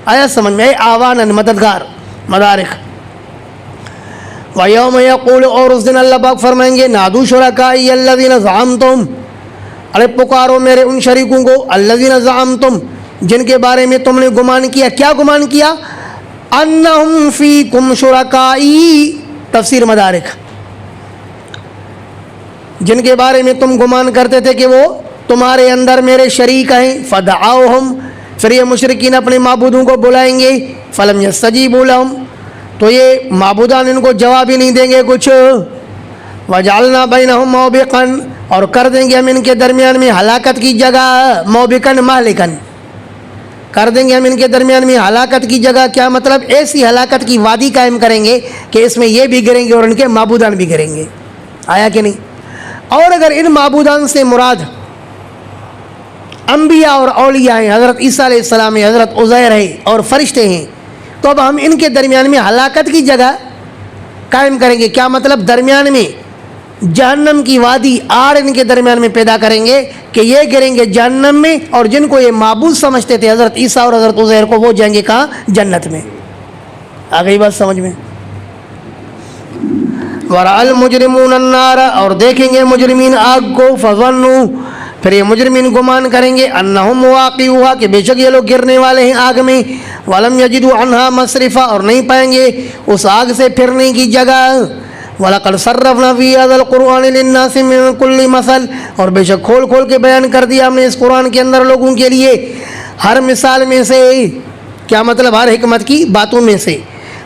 آیا سمجھ میں؟ آوانن مددگار، مدارک. وَيَوْمَ يَقُولُ اور اس دن اللہ پاک فرمائیں گے نادو شرکائی الذین زعمتم، ارے پکارو میرے ان شریکوں کو، الذین زعمتم جن کے بارے میں تم نے گمان کیا. کیا گمان کیا؟ انہم فیکم شرکائی، تفسیر مدارک، جن کے بارے میں تم گمان کرتے تھے کہ وہ تمہارے اندر میرے شریک ہیں. فدعوہم، پھر یہ مشرکین اپنے معبودوں کو بلائیں گے. فلم یستجیبوا لہم، تو یہ معبودان ان کو جواب ہی نہیں دیں گے کچھ. وجعلنا بینہم موبقا، اور کر دیں گے ہم ان کے درمیان میں ہلاکت کی جگہ. موبقن مہلکن، کر دیں گے ہم ان کے درمیان میں ہلاکت کی جگہ. کیا مطلب؟ ایسی ہلاکت کی وادی قائم کریں گے کہ اس میں یہ بھی گریں گے اور ان کے معبودان بھی گریں گے. آیا کہ نہیں؟ اور اگر ان معبودان سے مراد انبیاء اور اولیاء ہیں، حضرت عیسیٰ علیہ السلام ہیں، حضرت عزیر ہیں اور فرشتے ہیں، تو اب ہم ان کے درمیان میں ہلاکت کی جگہ قائم کریں گے. کیا مطلب؟ درمیان میں جہنم کی وادی آڑ ان کے درمیان میں پیدا کریں گے کہ یہ گریں گے جہنم میں، اور جن کو یہ معبود سمجھتے تھے حضرت عیسیٰ اور حضرت عزیر کو، وہ جائیں گے کہاں؟ جنت میں. آ گئی بات سمجھ میں؟ وَرَأَى الْمُجْرِمُونَ النَّارَ، اور دیکھیں گے مجرمین آگ کو. فَظَنُّوا، پھر یہ مجرمین گمان کریں گے انہم واقعوها، کہ بے شک یہ لوگ گرنے والے ہیں آگ میں. وَلَمْ يَجِدُوا عَنْهَا مَصْرِفًا، اور نہیں پائیں گے اس آگ سے پھرنے کی جگہ. وَلَقَدْ صَرَّفْنَا فِي هَذَا الْقُرْآنِ لِلنَّاسِ مِنْ كُلِّ مَثَلٍ، اور بے شک کھول کھول کے بیان کر دیا ہم نے اس قرآن کے اندر لوگوں کے لیے ہر مثال میں سے. کیا مطلب؟ ہر حکمت کی باتوں میں سے.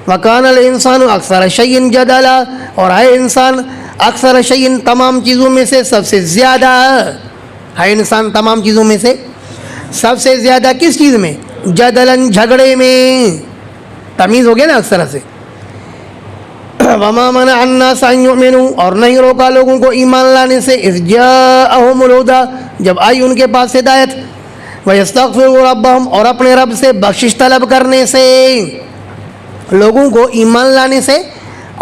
وَكَانَ الْإِنسَانُ أَكْثَرَ شَيْءٍ جَدَلًا، اور ہے انسان اکثر شیء، تمام چیزوں میں سے سب سے زیادہ. ہے انسان تمام چیزوں میں سے سب سے زیادہ کس چیز میں؟ جدلاً، جھگڑے میں. تمیز ہو گیا نا اکثر سے. وَمَا مَنَعَ النَّاسَ أَن يُؤْمِنُوا، اور نہیں روکا لوگوں کو ایمان لانے سے. إِذْ جَاءَهُمُ الْهُدَىٰ، جب آئی ان کے پاس ہدایت. وَيَسْتَغْفِرُوا رَبَّهُمْ، اور اپنے رب سے بخشش طلب کرنے سے. لوگوں کو ایمان لانے سے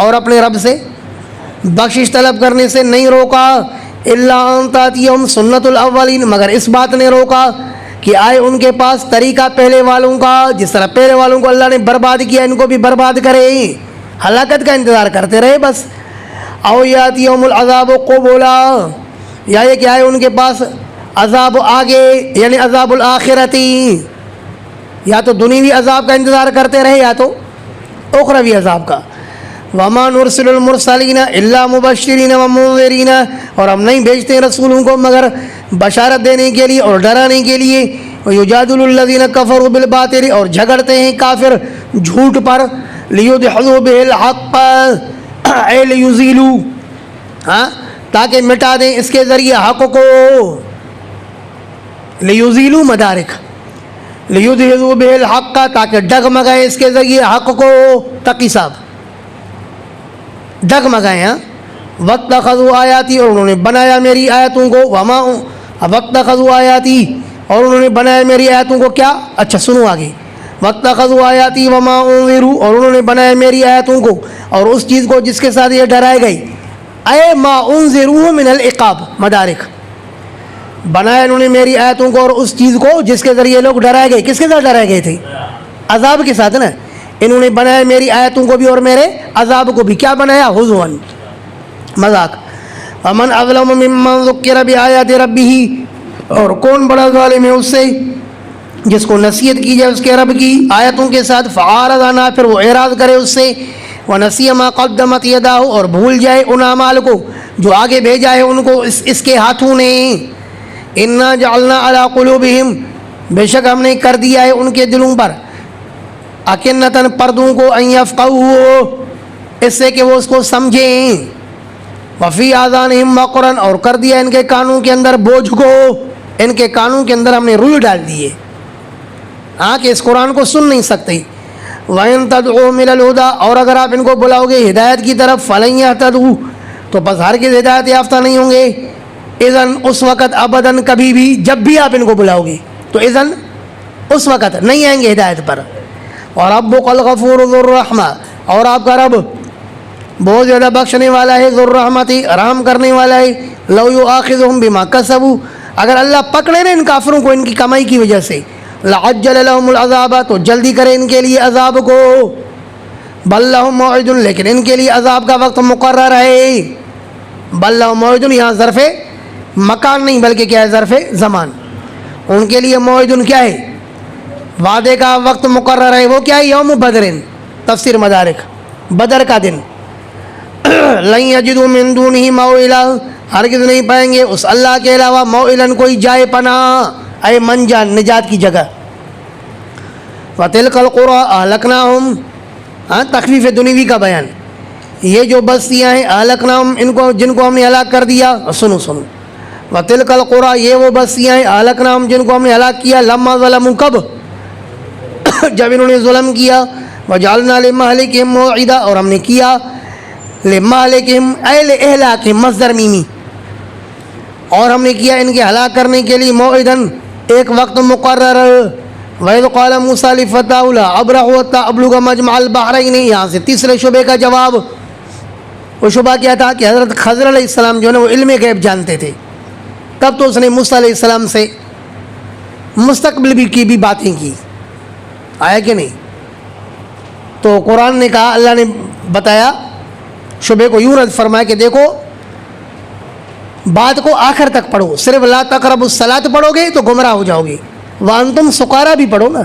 اور اپنے رب سے بخشش طلب کرنے سے نہیں روکا. إِلَّا أَن تَأْتِيَهُمْ سُنَّةُ الْأَوَّلِينَ، مگر اس بات نے روکا کہ آئے ان کے پاس طریقہ پہلے والوں کا. جس طرح پہلے والوں کو اللہ نے برباد کیا، ان کو بھی برباد کرے. ہلاکت کا انتظار کرتے رہے بس. أَوْ يَأْتِيَهُمُ الْعَذَابُ قُبُلًا، یا یہ کہ آئے ان کے پاس عذاب آگے، یعنی عذاب الآخرتی، یا تو دنیوی عذاب کا انتظار کرتے رہے یا تو اخروی عذاب کا. وَمَا نُرْسِلُ الْمُرْسَلِينَ إِلَّا مُبَشِّرِينَ وَمُنذِرِينَ، اور ہم نہیں بھیجتے رسولوں کو مگر بشارت دینے کے لیے اور ڈرانے کے لیے. وَيُجَادِلُ الَّذِينَ كَفَرُوا بِالْبَاطِلِ، اور جھگڑتے ہیں کافر جھوٹ پر. لِيُدْحِضُوا بِهِ الْحَقَّ، اے لِيُزِيلُوا، ہاں، تاکہ مٹا دیں اس کے ذریعے حق کو. لِيُزِيلُوا مدارک، لِيُدْحِضُوا بِهِ الْحَقَّ، تاکہ ڈگمگائے اس کے ذریعے حق کو. تقی صاحب ڈگمگائے. ہاں. وَاتَّخَذُوا آیَاتِی، اور انہوں نے بنایا میری آیتوں کو. وَاتَّخَذُوا آیَاتِی، اور انہوں نے بنایا میری آیتوں کو. کیا؟ اچھا سنو آگے. وَاتَّخَذُوا آیَاتِی وَمَا أُنذِرُوا، اور انہوں نے بنایا میری آیتوں کو اور اس چیز کو جس کے ساتھ یہ ڈرائے گئی. اے ما انذروا من العقاب، مدارک، بنایا انہوں نے میری آیتوں کو اور اس چیز کو جس کے ذریعے لوگ ڈرائے گئے. کس کے ساتھ ڈرائے گئے تھے؟ عذاب کے ساتھ نا. انہوں نے بنایا میری آیتوں کو بھی اور میرے عذاب کو بھی. کیا بنایا؟ ہزوا، مذاق. ومن اظلم ممن ذکر بآیات ربہ، اور کون بڑا ظالم ہے اس سے جس کو نصیحت کی جائے اس کے رب کی آیتوں کے ساتھ. فعارض عنہا، پھر وہ اعراض کرے اس سے. ونسی ما قدمت یداہ، اور بھول جائے ان اعمال کو جو آگے بھیجا ہے ان کو اس کے ہاتھوں نے. انا جعلنا علی قلوبہم، بے شک ہم نے کر دیا ہے ان کے دلوں پر. اکنتاً، پردوں کو. ان یفقہوا، اس سے کہ وہ اس کو سمجھیں. وفی آذانہم وقرا، اور کر دیا ان کے کانوں کے اندر بوجھ کو. ان کے کانوں کے اندر ہم نے روئی ڈال دیے، ہاں، کہ اس قرآن کو سن نہیں سکتے. وَإِن تَدْعُوهُمْ إِلَى الْهُدَىٰ، اور اگر آپ ان کو بلاؤ گے ہدایت کی طرف. فَلَن يَهْتَدُوا، تو بس ہرگز ہدایت یافتہ نہیں ہوں گے. اذن، اس وقت. ابداً، کبھی بھی. جب بھی آپ ان کو بلاؤ گے تو اذن اس وقت نہیں آئیں گے ہدایت پر. وَرَبُّكَ الْغَفُورُ ذُو الرَّحْمَةِ، اور آپ کا رب بہت زیادہ بخشنے والا ہے. ذو الرحمت، رحم کرنے والا ہے. لَوْ يُؤَاخِذُهُم بِمَا كَسَبُوا، اگر اللہ پکڑے نا ان کافروں کو ان کی کمائی کی وجہ سے. لعجل لهم العذاب، تو جلدی کرے ان کے لیے عذاب کو، بل لهم موعد، لیکن ان کے لیے عذاب کا وقت مقرر ہے، بل لهم موعد یہاں ظرف مکان نہیں بلکہ کیا ہے ظرف زمان، ان کے لیے موعد کیا ہے وعدے کا وقت مقرر ہے، وہ کیا ہے یوم بدر، تفسیر مدارک بدر کا دن، لن یجدوا من دونہ موئلا، ہرگز نہیں پائیں گے اس اللہ کے علاوہ موئلا کوئی جائے پناہ، اے منجا نجات کی جگہ، وَتِلْكَ الْقُرَىٰ أَهْلَكْنَاهُمْ، تخفیف دنیوی کا بیان، یہ جو بستیاں ہیں اہلکناہم، ان کو جن کو ہم نے ہلاک کر دیا، سنو وَتِلْكَ الْقُرَىٰ، یہ وہ بستیاں ہیں اہلکناہم جن کو ہم نے ہلاک کیا، لما ظلموا، کب جب انہوں نے ظلم کیا، وَجَعَلْنَا لِمَهْلِكِهِمْ مَوْعِدًا، اور ہم نے کیا لِمَهْلِكِهِمْ اے لِإِهْلَاكِهِمْ مصدر میمی، اور ہم نے کیا ان کے ہلاک کرنے کے لیے موعدن ایک وقت مقرر، وَإِذْ قَالَ مُوسَىٰ لِفَتَاهُ لَا أَبْرَحُ حَتَّىٰ أَبْلُغَ مَجْمَعَ الْبَحْرَيْنِ، یہاں سے تیسرے شبے کا جواب، وہ شبہ کیا تھا کہ حضرت خضر علیہ السلام جو ہے وہ علم غیب جانتے تھے، تب تو اس نے موسیٰ علیہ السلام سے مستقبل کی بھی باتیں کی، آیا کہ نہیں؟ تو قرآن نے کہا، اللہ نے بتایا شبے کو یوں رد فرمایا کہ دیکھو بات کو آخر تک پڑھو، صرف لا تقربوا الصلاۃ پڑھو گے تو گمراہ ہو جاؤ گے، وانتم سکارا بھی پڑھو نا۔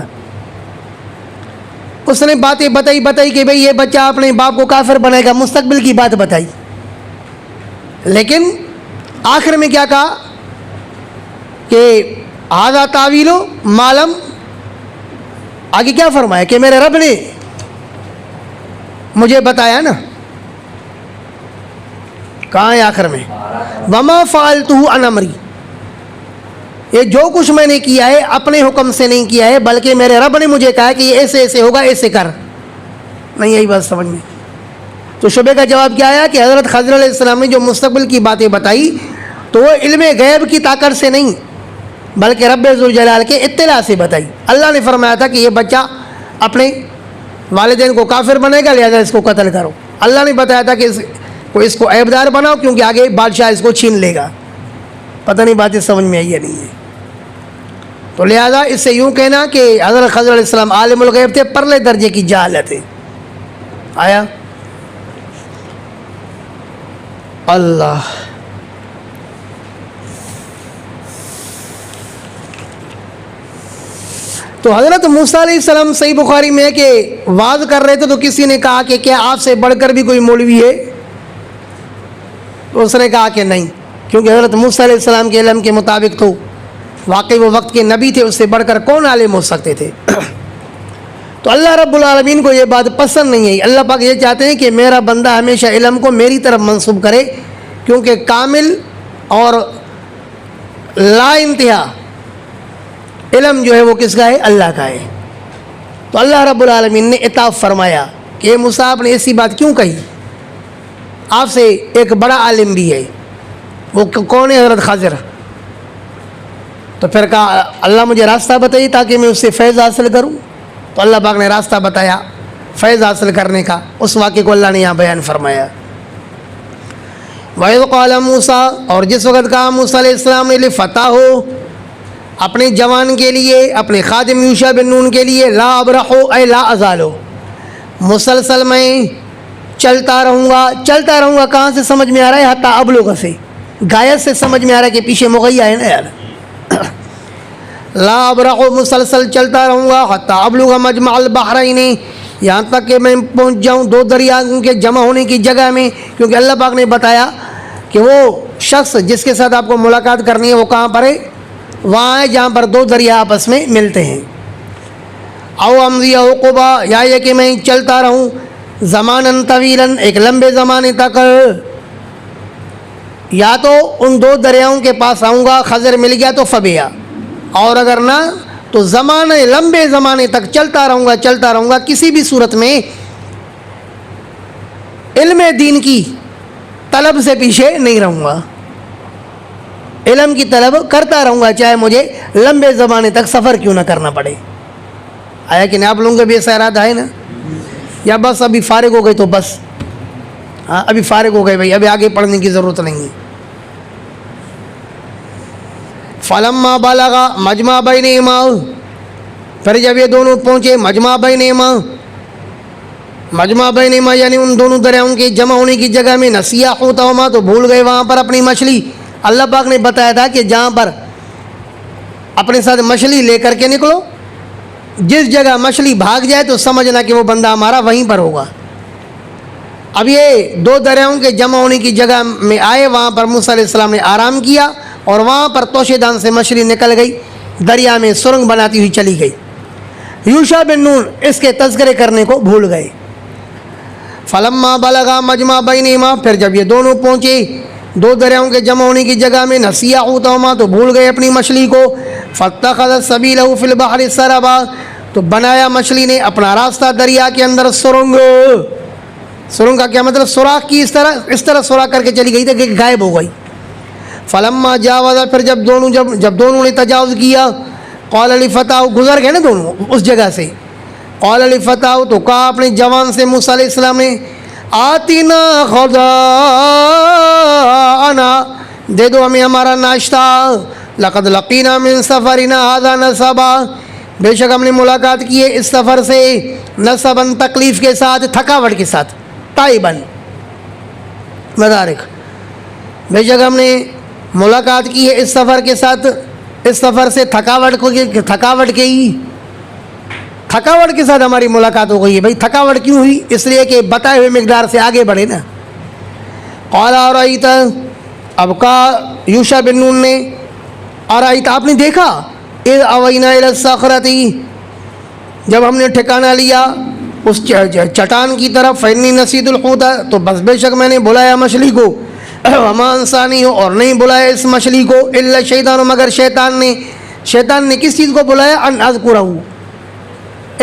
اس نے باتیں بتائی کہ بھئی یہ بچہ اپنے باپ کو کافر بنائے گا، مستقبل کی بات بتائی، لیکن آخر میں کیا کہا کہ ھذا تاویل ما لم، آگے کیا فرمایا کہ میرے رب نے مجھے بتایا نا، کہاں ہے آخر میں وما فعلتہ عن امری، یہ جو کچھ میں نے کیا ہے اپنے حکم سے نہیں کیا ہے بلکہ میرے رب نے مجھے کہا کہ یہ ایسے ایسے ہوگا، ایسے کر، نہیں یہی بات سمجھ میں؟ تو شبے کا جواب کیا آیا کہ حضرت خضر علیہ السلام نے جو مستقبل کی باتیں بتائی تو وہ علم غیب کی طاقت سے نہیں بلکہ رب ذوالجلال کے اطلاع سے بتائی۔ اللہ نے فرمایا تھا کہ یہ بچہ اپنے والدین کو کافر بنے گا لہذا اس کو قتل کرو، اللہ نے بتایا تھا کہ اس کو عیبدار بناؤ کیونکہ آگے بادشاہ اس کو چھین لے گا، پتہ نہیں باتیں سمجھ میں آئی یا نہیں ہے؟ تو لہذا اس سے یوں کہنا کہ حضرت خضر علیہ السلام عالم الغیب تھے، پرلے درجے کی جہالت ہے، آیا؟ اللہ تو حضرت موسیٰ علیہ السلام صحیح بخاری میں ہے کہ وعظ کر رہے تھے تو کسی نے کہا کہ کیا آپ سے بڑھ کر بھی کوئی مولوی ہے؟ تو اس نے کہا کہ نہیں، کیونکہ حضرت موسیٰ علیہ السلام کے علم کے مطابق تو واقعی وہ وقت کے نبی تھے، اس سے بڑھ کر کون عالم ہو سکتے تھے؟ تو اللہ رب العالمین کو یہ بات پسند نہیں ہے، اللہ پاک یہ چاہتے ہیں کہ میرا بندہ ہمیشہ علم کو میری طرف منسوب کرے، کیونکہ کامل اور لا انتہا علم جو ہے وہ کس کا ہے؟ اللہ کا ہے۔ تو اللہ رب العالمین نے عتاب فرمایا کہ موسیٰ آپ نے ایسی بات کیوں کہی، آپ سے ایک بڑا عالم بھی ہے، وہ کون ہے؟ حضرت خضر۔ تو پھر کہا اللہ مجھے راستہ بتائیے تاکہ میں اس سے فیض حاصل کروں، تو اللہ پاک نے راستہ بتایا فیض حاصل کرنے کا، اس واقعے کو اللہ نے یہاں بیان فرمایا۔ وَإِذْ قَالَ مُوسَىٰ، اور جس وقت کہا موسیٰ علیہ السلام نے لِفَتَاهُ، اپنے جوان کے لیے، اپنے خادم یوشع بن نون کے لیے، لا ابرحو اے لا ازالو، مسلسل میں چلتا رہوں گا، کہاں سے سمجھ میں آ رہا ہے؟ حتیٰ ابلغ سے، غایت سے سمجھ میں آ رہا ہے کہ پیچھے مغیّہ ہے نا یار، لا ابرحو مسلسل چلتا رہوں گا، حتیٰ ابلغ مجمع البحرین، یہاں تک کہ میں پہنچ جاؤں دو دریاؤں کے جمع ہونے کی جگہ میں، کیونکہ اللہ پاک نے بتایا کہ وہ شخص جس کے ساتھ آپ کو ملاقات کرنی ہے وہ کہاں پر ہے؟ وہاں ہے جہاں پر دو دریا آپس میں ملتے ہیں۔ او امضی عقبا، یا یہ کہ میں چلتا رہوں زماناً طویلاً، ایک لمبے زمانے تک، یا تو ان دو دریاؤں کے پاس آؤں گا، خضر مل گیا تو فبیا، اور اگر نہ تو لمبے زمانے تک چلتا رہوں گا، کسی بھی صورت میں علم دین کی طلب سے پیچھے نہیں رہوں گا، علم کی طلب کرتا رہوں گا چاہے مجھے لمبے زمانے تک سفر کیوں نہ کرنا پڑے۔ آیا کہ نہیں آپ لوگوں کے بھی ایسا ارادہ ہے نا؟ یا بس ابھی فارغ ہو گئے تو بس، ہاں ابھی فارغ ہو گئے بھائی، ابھی آگے پڑھنے کی ضرورت نہیں ہے۔ فلما بلغ مجمع بینہما، پھر جب یہ دونوں پہنچے مجمع بینہما یعنی ان دونوں دریاؤں کے جمع ہونے کی جگہ میں، نسیا حوتہما تو بھول گئے وہاں پر اپنی مچھلی. اللہ پاک نے بتایا تھا کہ جہاں پر اپنے ساتھ مچھلی لے کر کے نکلو، جس جگہ مچھلی بھاگ جائے تو سمجھنا کہ وہ بندہ ہمارا وہیں پر ہوگا. اب یہ دو دریاؤں کے جمع ہونے کی جگہ میں آئے، وہاں پر موسیٰ علیہ السلام نے آرام کیا اور وہاں پر توشے دان سے مچھلی نکل گئی، دریا میں سرنگ بناتی ہوئی چلی گئی. یوشع بن نون اس کے تذکرے کرنے کو بھول گئے. فلما بلغا مجمع بینہما، پھر جب یہ دونوں پہنچے دو دریاؤں کے جمع ہونے کی جگہ میں، نسیا حوتہما تو بھول گئے اپنی مچھلی کو. فاتخذ سبیلہ فی البحر سربا، تو بنایا مچھلی نے اپنا راستہ دریا کے اندر سرنگ. سرنگ کا کیا مطلب؟ سوراخ کی، اس طرح سوراخ کر کے چلی گئی تھی کہ غائب ہو گئی. فلما جاوزا، پھر جب دونوں نے تجاوز کیا، قال لفتاہ، گزر گئے نا دونوں اس جگہ سے. قال لفتاہ، تو کہا اپنے جوان سے موسیٰ علیہ السلام نے، آتنا غداءنا، دے دو ہمیں ہمارا ناشتہ. لقد لقینا من سفرنا ھذا نصبا، بے شک ہم نے ملاقات کی ہے اس سفر سے نصبا، تکلیف کے ساتھ، تھکاوٹ کے ساتھ. تائباً مدارک، بے شک ہم نے ملاقات کی ہے اس سفر کے ساتھ، اس سفر سے تھکاوٹ کے ساتھ ہماری ملاقات ہو گئی ہے. بھائی تھکاوٹ کیوں ہوئی؟ اس لیے کہ بتائے ہوئے مقدار سے آگے بڑھے نا. قال ارأیت، اب کہا یوشع بن نون نے، ارأیت، آپ نے دیکھا، اذ اوینا الی الصخرۃ، جب ہم نے ٹھکانہ لیا اس چٹان کی طرف، فإنی نسیت الحوت، تو بس بے شک میں نے بلایا مچھلی کو، وما انسانی، اور نہیں بلایا اس مچھلی کو، الا الشیطان، مگر شیطان نے کس چیز کو بلایا؟ ان اذکرہ،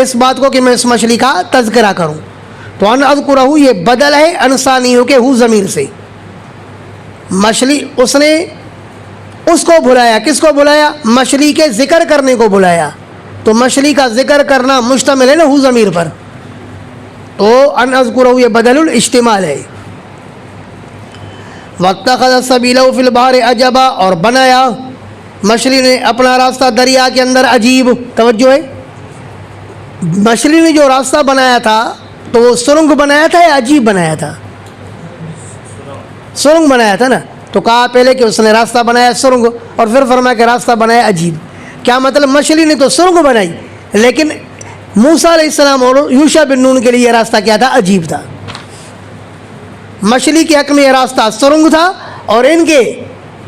اس بات کو کہ میں اس مچھلی کا تذکرہ کروں. تو ان اذکرہ یہ بدل ہے انسانی ہو کے ہو ضمیر سے. مچھلی اس نے اس کو بلایا، کس کو بلایا؟ مچھلی کے ذکر کرنے کو بلایا. تو مچھلی کا ذکر کرنا مشتمل ہے نا ہو ضمیر پر، تو ان اذکرہ یہ بدل الاجتمال ہے. واتخذ سبیلہ فی البحر عجبا، اور بنایا مچھلی نے اپنا راستہ دریا کے اندر عجیب. توجہ ہے، مچھلی نے جو راستہ بنایا تھا تو وہ سرنگ بنایا تھا یا عجیب بنایا تھا؟ سرنگ بنایا تھا نا. تو کہا پہلے کہ اس نے راستہ بنایا سرنگ، اور پھر فرمایا کہ راستہ بنایا عجیب. کیا مطلب؟ مچھلی نے تو سرنگ بنائی، لیکن موسیٰ علیہ السلام اور یوشع بن نون کے لیے یہ راستہ کیا تھا؟ عجیب تھا. مچھلی کے حق میں یہ راستہ سرنگ تھا، اور ان کے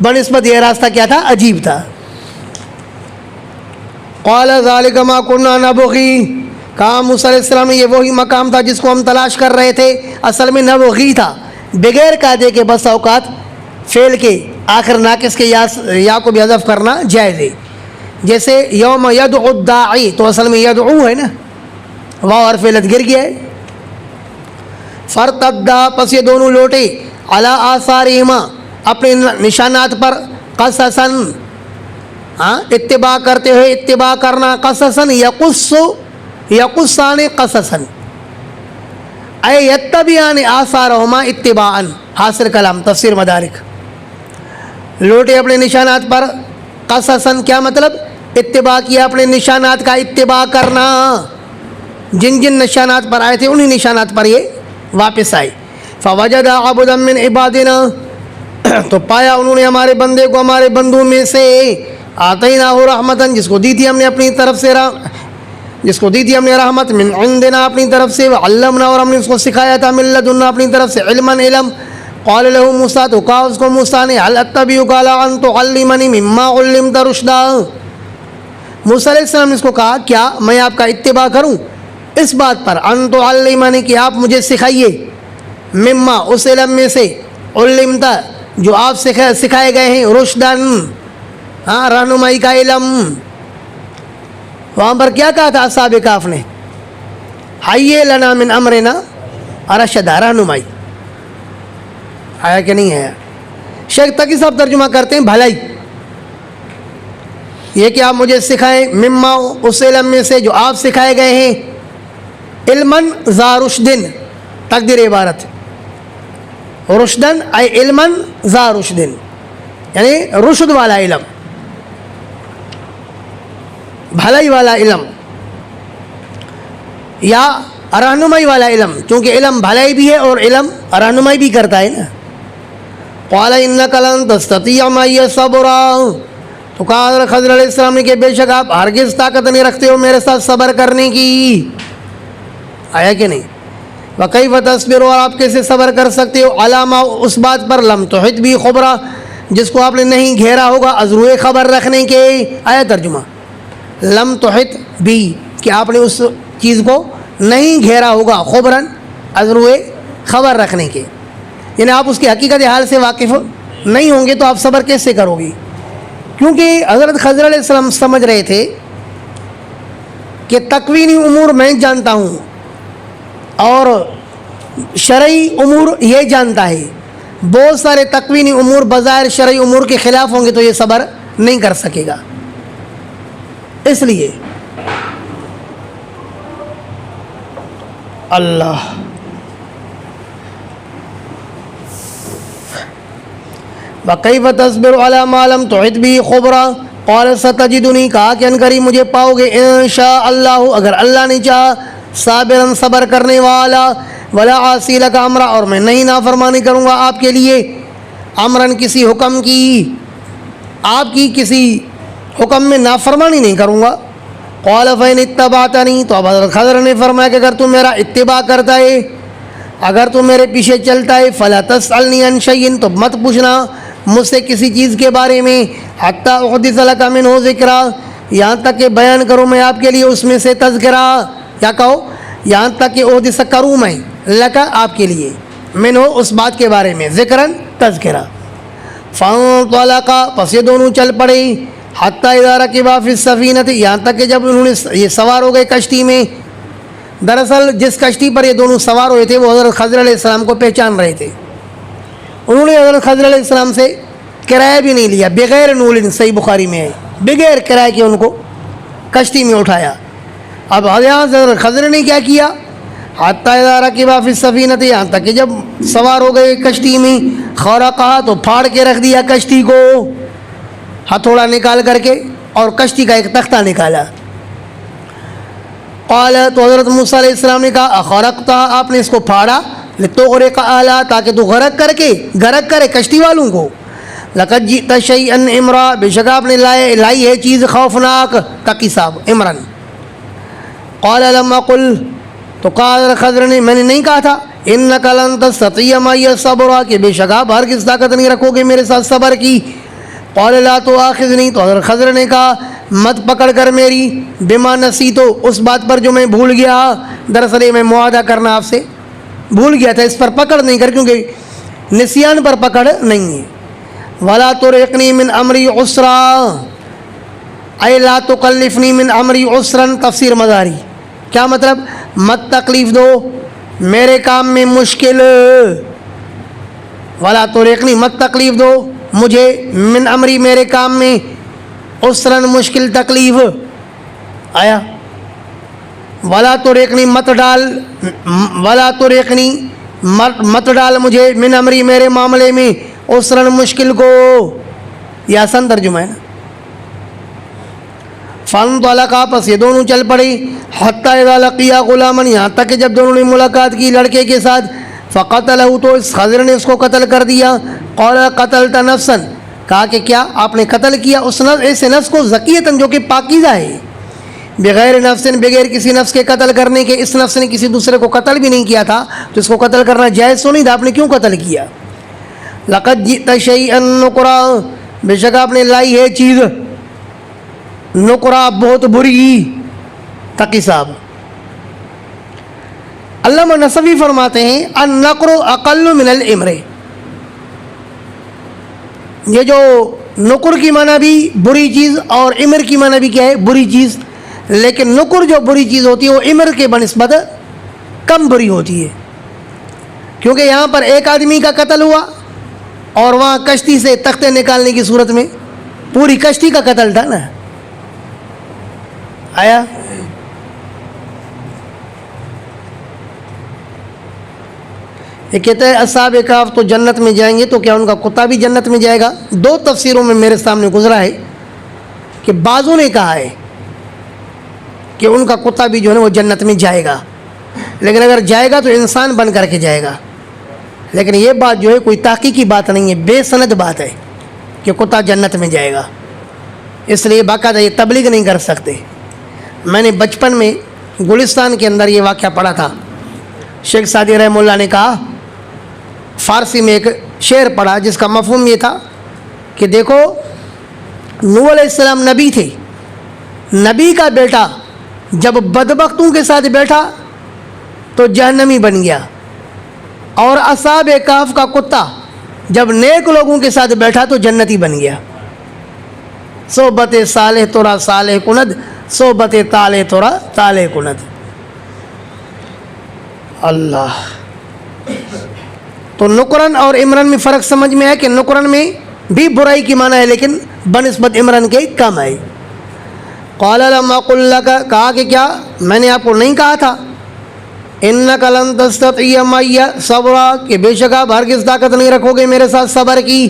بنسبت یہ راستہ کیا تھا؟ عجیب تھا. قال ذلک ما كنا نبغی، کہا موسیٰ علیہ السلام نے یہ وہی مقام تھا جس کو ہم تلاش کر رہے تھے. اصل میں نبغی تھا، بغیر قاعدے کے بس اوقات فعل کے آخر ناقص کے یا کو بھی حذف کرنا جائز ہے. جیسے یوم یدعو الداعی، تو اصل میں یدعو ہے نا، واو حرف علت گر گیا ہے. فرتدا، پس یہ دونوں لوٹے، علی آثارہما، اپنے نشانات پر، قصصاً، اتباع کرتے ہوئے، اتباع کرنا، قصصاً یقصان قصصاً، اے یتبعان آثارہما اتباعاً، حاصل کلام تفسیر مدارک. لوٹے اپنے نشانات پر، قصصاً کیا مطلب؟ اتباع کیا اپنے نشانات کا، اتباع کرنا، جن جن نشانات پر آئے تھے انہی نشانات پر یہ واپس آئے. فوجد عبدا من عبادنا، تو پایا انہوں نے ہمارے بندے کو ہمارے بندوں میں سے، آتیناہ رحمتاً، جس کو دی تھی ہم نے اپنی طرف سے رحمت، من عندنا اپنی طرف سے، علمنا، اور ہم نے اس کو سکھایا تھا، من لدنا اپنی طرف سے، علم. قال له موسیٰ، تو کہا اس کو موسیٰ نے، هل اتبعک علی ان تعلمنی مما علمت رشدا، موسیٰ علیہ السلام نے اس کو کہا کیا میں آپ کا اتباع کروں اس بات پر، ان تعلمنی کہ آپ مجھے سکھائیے، مما اس علم میں سے، علمت جو آپ سکھائے گئے ہیں، رشدن رہنمائی کا علم. وہاں پر کیا کہا تھا اصحاب کہف نے؟ حی لنا من امرنا رشدا، رہنمائی. آیا کہ نہیں ہے؟ شیخ تقی صاحب ترجمہ کرتے ہیں بھلائی، یہ کہ آپ مجھے سکھائیں، مما اس علم میں سے جو آپ سکھائے گئے ہیں، علماً ذا رشدن، تقدیر عبارت، رشدن اے علماً ذا رشدن، یعنی رشد والا علم، بھلائی والا علم. یا رہنمائی والا علم، چونکہ علم بھلائی بھی ہے اور علم رہنمائی بھی کرتا ہے نا. قال انک لن تستطیع معی صبرا، تو کہا حضرت خضر علیہ السلام نے کہ بے شک آپ ہرگز طاقت نہیں رکھتے ہو میرے ساتھ صبر کرنے کی. آیا کہ نہیں؟ وکیف تصبر، اور آپ کیسے صبر کر سکتے ہو علی ما، اس بات پر لم تحط بھی خبرا، جس کو آپ نے نہیں گھیرا ہوگا ازروئے خبر رکھنے کے. آیا ترجمہ لم تحط بھی، کہ آپ نے اس چیز کو نہیں گھیرا ہوگا، خبرن ازروئے خبر رکھنے کے، یعنی آپ اس کی حقیقت حال سے واقف نہیں ہوں گے تو آپ صبر کیسے کرو گی؟ کیونکہ حضرت خضر علیہ السلام سمجھ رہے تھے کہ تکوینی امور میں جانتا ہوں اور شرعی امور یہ جانتا ہے، بہت سارے تکوینی امور بظاہر شرعی امور کے خلاف ہوں گے تو یہ صبر نہیں کر سکے گا. اس لیے اللہ وَكَيْفَ تَصْبِرُ عَلَى مَا لَمْ تُحِطْ بِهِ خُبْرًا قَالَ سَتَجِدُنِي، کہا کہ انقریب مجھے پاؤ گے انشاء اللہ، اگر اللہ نے چاہا، صابراً صبر کرنے والا، ولا عاصی لک امرا، اور میں نہیں نافرمانی کروں گا آپ کے لیے، امراً کسی حکم کی، آپ کی کسی حکم میں نافرمانی نہیں کروں گا. قال فإن اتبعتنی، تو اب حضرت خضر نے فرمایا کہ اگر تو میرا اتباع کرتا ہے، اگر تو میرے پیچھے چلتا ہے، فلا تسألنی عن شیء، تو مت پوچھنا مجھ سے کسی چیز کے بارے میں، حتی احدث لک منہ ذکرا، یہاں تک کہ بیان کروں میں آپ کے لیے اس میں سے تذکرہ. کیا کہو؟ یہاں تک کہ احدث کروں میں لکا آپ کے لیے، منہ اس بات کے بارے میں، ذکرن تذکرہ. فانطلقا، پس یہ دونوں چل پڑے، حتی اذا رکبا فی السفینۃ، یہاں تک کہ جب انہوں نے یہ سوار ہو گئے کشتی میں. دراصل جس کشتی پر یہ دونوں سوار ہوئے تھے وہ حضرت خضر علیہ السلام کو پہچان رہے تھے. انہوں نے حضرت خضر علیہ السلام سے کرایہ بھی نہیں لیا، بغیر نول، صحیح بخاری میں ہے، بغیر کرایہ کے ان کو کشتی میں اٹھایا. اب حضرت خضر نے کیا کیا؟ حتی اذا رکبا فی السفینۃ، یہاں تک کہ جب سوار ہو گئے کشتی میں، خرقہا، تو پھاڑ کے رکھ دیا کشتی کو، ہتھوڑا نکال کر کے، اور کشتی کا ایک تختہ نکالا. قال، تو حضرت موسیٰ علیہ السلام نے کہا اخرقتها، آپ نے اس کو پھاڑا، لتغرق اہلہا، تاکہ تو غرق کرے کشتی والوں کو. لقد جئت شیئا امرا، بے شک آپ نے لائی ہے چیز خوفناک، تقی صاحب عمران. قال لم اقل، تو کہا حضرت خضر نے میں نے نہیں کہا تھا، انک لن تستطیع معی صبرا، کہ بے شک آپ ہرگز طاقت نہیں رکھو گے میرے ساتھ صبر کی. قال لا تؤاخذنی، تو حضرت خضر نے کہا مت پکڑ کر میری، بما نسیتو، اس بات پر جو میں بھول گیا. دراصل میں معاہدہ کرنا آپ سے بھول گیا تھا، اس پر پکڑ نہیں کر، کیونکہ نسیان پر پکڑ نہیں ہے. ولا ترهقنی من امری عسرا، اے لا تکلفنی من امری عسرا، تفسیر مداری. کیا مطلب؟ مت تکلیف دو میرے کام میں مشکل، ولا ترهقنی، مت تکلیف دو مجھے، من امری، میرے کام میں، عسرن، مشکل، تکلیف. آیا ولا ترهقنی، مت ڈال، ولا ترهقنی، مت ڈال مجھے، من امری، میرے معاملے میں، عسرن، مشکل کو. یہ آسان ترجمہ ہے نا. فانطلقا، پس یہ دونوں چل پڑے، حتی اذا لقیا غلاما، یہاں تک کہ جب دونوں نے ملاقات کی لڑکے کے ساتھ، فقتلہ، تو اس خضر نے اس کو قتل کر دیا. قال قتلت نفسا، کہا کہ کیا آپ نے قتل کیا اس ایسے نفس کو، زکیتاً، جو کہ پاکیزہ ہے، بغیر نفس، بغیر کسی نفس کے قتل کرنے کے. اس نفس نے کسی دوسرے کو قتل بھی نہیں کیا تھا تو اس کو قتل کرنا جائز تو نہیں تھا، آپ نے کیوں قتل کیا؟ لقد جئت شیئا نکرا، بے شک آپ نے لائی ہے چیز نکرا، بہت بری. تقی صاحب علامہ نصفی فرماتے ہیں النقر اقل من الامر، یہ جو نقر کی معنی بھی بری چیز اور امر کی معنی بھی کیا ہے؟ بری چیز. لیکن نقر جو بری چیز ہوتی ہے وہ امر کے بنسبت کم بری ہوتی ہے، کیونکہ یہاں پر ایک آدمی کا قتل ہوا اور وہاں کشتی سے تختے نکالنے کی صورت میں پوری کشتی کا قتل تھا نا. آیا یہ کہتے ہیں اصحاب کہف تو جنت میں جائیں گے، تو کیا ان کا کتا بھی جنت میں جائے گا؟ دو تفسیروں میں میرے سامنے گزرا ہے کہ بعضوں نے کہا ہے کہ ان کا کتا بھی جو ہے وہ جنت میں جائے گا. لیکن اگر جائے گا تو انسان بن کر کے جائے گا. لیکن یہ بات جو ہے کوئی تحقیقی بات نہیں ہے، بے سند بات ہے کہ کتا جنت میں جائے گا. اس لیے باقاعدہ یہ تبلیغ نہیں کر سکتے. میں نے بچپن میں گلستان کے اندر یہ واقعہ پڑھا تھا. شیخ سعدی رحمہ اللہ نے کہا، فارسی میں ایک شعر پڑھا جس کا مفہوم یہ تھا کہ دیکھو نوح علیہ السلام نبی تھے، نبی کا بیٹا جب بدبختوں کے ساتھ بیٹھا تو جہنمی بن گیا، اور اصحاب کہف کا کتا جب نیک لوگوں کے ساتھ بیٹھا تو جنتی بن گیا. صحبت صالح تورا صالح کند، صحبت طالح تورا طالح کند. اللہ. تو نقرن اور عمرن میں فرق سمجھ میں ہے کہ نقرن میں بھی برائی کی معنی ہے لیکن بنسبت عمرن کے کم ہے. قال لم اقل لك، کہا کہ کیا میں نے آپ کو نہیں کہا تھا انک لن تستطیع معی صبرا، کہ بے شک آپ ہرگز طاقت نہیں رکھو گے میرے ساتھ صبر کی.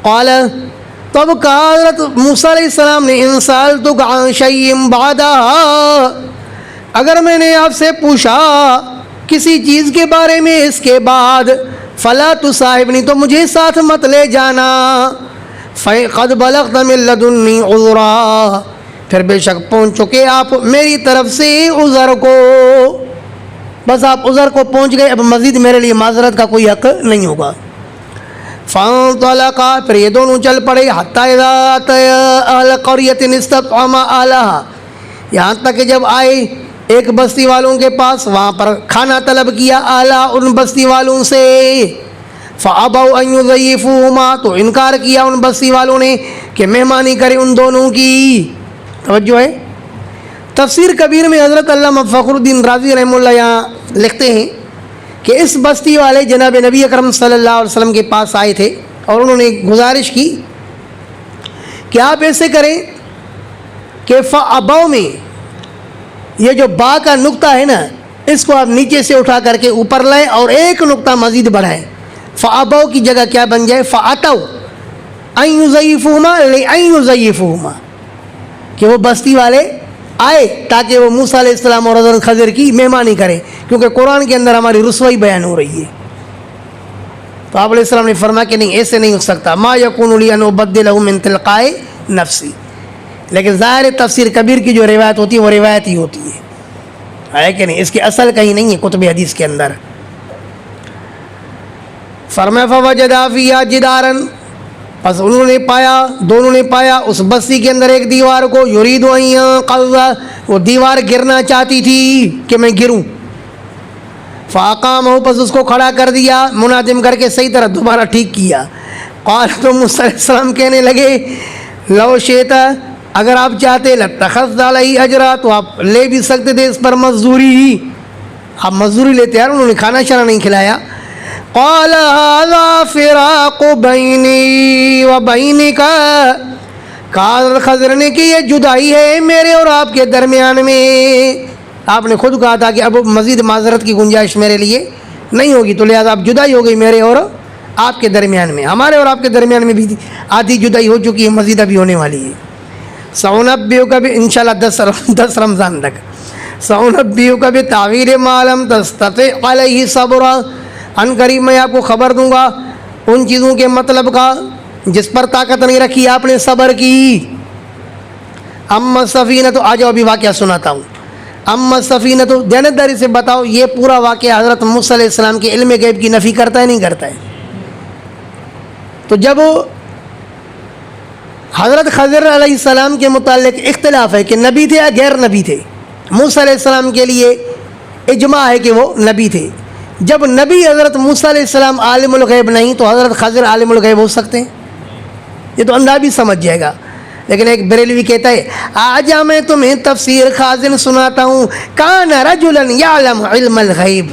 قال، تب کہا حضرت موسیٰ علیہ السلام نے ان سألتک عن شیء بعدها، اگر میں نے آپ سے پوچھا کسی چیز کے بارے میں اس کے بعد، فلا تصاحبنی، تو مجھے ساتھ مت لے جانا. قد بلغت من لدنی عذرا، پھر بے شک پہنچ چکے آپ میری طرف سے عذر کو، بس آپ عذر کو پہنچ گئے، اب مزید میرے لیے معذرت کا کوئی حق نہیں ہوگا. فانطلقا، پھر یہ دونوں چل پڑے، حتی اذا اتیا اہل قریۃ استطعما اہلها، یہاں تک کہ جب آئے ایک بستی والوں کے پاس، وہاں پر کھانا طلب کیا اعلیٰ ان بستی والوں سے. فابوا ان یضیفوہما، تو انکار کیا ان بستی والوں نے کہ مہمانی کرے ان دونوں کی. توجہ ہے. تفسیر کبیر میں حضرت علامہ فخر الدین رازی رحمہ اللہ یہاں لکھتے ہیں کہ اس بستی والے جناب نبی اکرم صلی اللہ علیہ وسلم کے پاس آئے تھے اور انہوں نے گزارش کی کہ آپ ایسے کریں کہ فابوا میں یہ جو با کا نقطہ ہے نا، اس کو آپ نیچے سے اٹھا کر کے اوپر لائیں اور ایک نقطہ مزید بڑھائیں. فابوا کی جگہ کیا بن جائے، فاتوا ان یضیفوہما لان یضیفوہما، کہ وہ بستی والے آئے تاکہ وہ موسیٰ علیہ السلام اور حضرت خضر کی مہمانی کریں، کیونکہ قرآن کے اندر ہماری رسوائی بیان ہو رہی ہے. تو آپ علیہ السلام نے فرمایا کہ نہیں، ایسے نہیں ہو سکتا. ما یکون لی ان ابدلہ من تلقاء نفسی. لیکن ظاہر تفسیر کبیر کی جو روایت ہوتی ہے وہ روایت ہی ہوتی ہے کہ نہیں، اس کی اصل کہیں نہیں ہے کتب حدیث کے اندر. فرمایا فوجدا فیہا جدارا، پس انہوں نے پایا، دونوں نے پایا اس بستی کے اندر ایک دیوار کو، یرید ان ینقض، وہ دیوار گرنا چاہتی تھی کہ میں گروں. فاقامہ، پس اس کو کھڑا کر دیا، منادم کر کے صحیح طرح دوبارہ ٹھیک کیا. قال، تو موسیٰ علیہ السلام کہنے لگے لو شئت، اگر آپ چاہتے، لاتخذت علیہ اجرا، تو آپ لے بھی سکتے تھے اس پر مزدوری، آپ مزدوری لیتے یار. انہوں نے کھانا شانا نہیں کھلایا. قال هذا فراق بینی و بینک، کہا خضر نے کہ یہ جدائی ہے میرے اور آپ کے درمیان میں. آپ نے خود کہا تھا کہ اب مزید معذرت کی گنجائش میرے لیے نہیں ہوگی، تو لہٰذا اب جدائی ہو گئی میرے اور آپ کے درمیان میں. ہمارے اور آپ کے درمیان میں بھی آدھی جدائی ہو چکی ہے، مزید ابھی ہونے والی ہے. سأنبئک انشاءاللہ 10 رمضان تک. سأنبئک بتأویل ما لم تستطع علیہ صبرا، ان قریب میں آپ کو خبر دوں گا ان چیزوں کے مطلب کا جس پر طاقت نہیں رکھی آپ نے صبر کی. اما السفینہ، تو آ جاؤ ابھی واقعہ سناتا ہوں. اما السفینہ، تو دیانتداری سے بتاؤ یہ پورا واقعہ حضرت موسیٰ علیہ السلام کے علم غیب کی نفی کرتا ہے نہیں کرتا ہے؟ تو جب حضرت خضر علیہ السلام کے متعلق اختلاف ہے کہ نبی تھے یا غیر نبی تھے، موسیٰ علیہ السلام کے لیے اجماع ہے کہ وہ نبی تھے. جب نبی حضرت موسیٰ علیہ السلام عالم الغیب نہیں تو حضرت خضر عالم الغیب ہو سکتے ہیں؟ یہ تو اندھا بھی سمجھ جائے گا. لیکن ایک بریلوی کہتا ہے آج میں تمہیں تفسیر خازن سناتا ہوں، کان رجلا یعلم علم الغیب.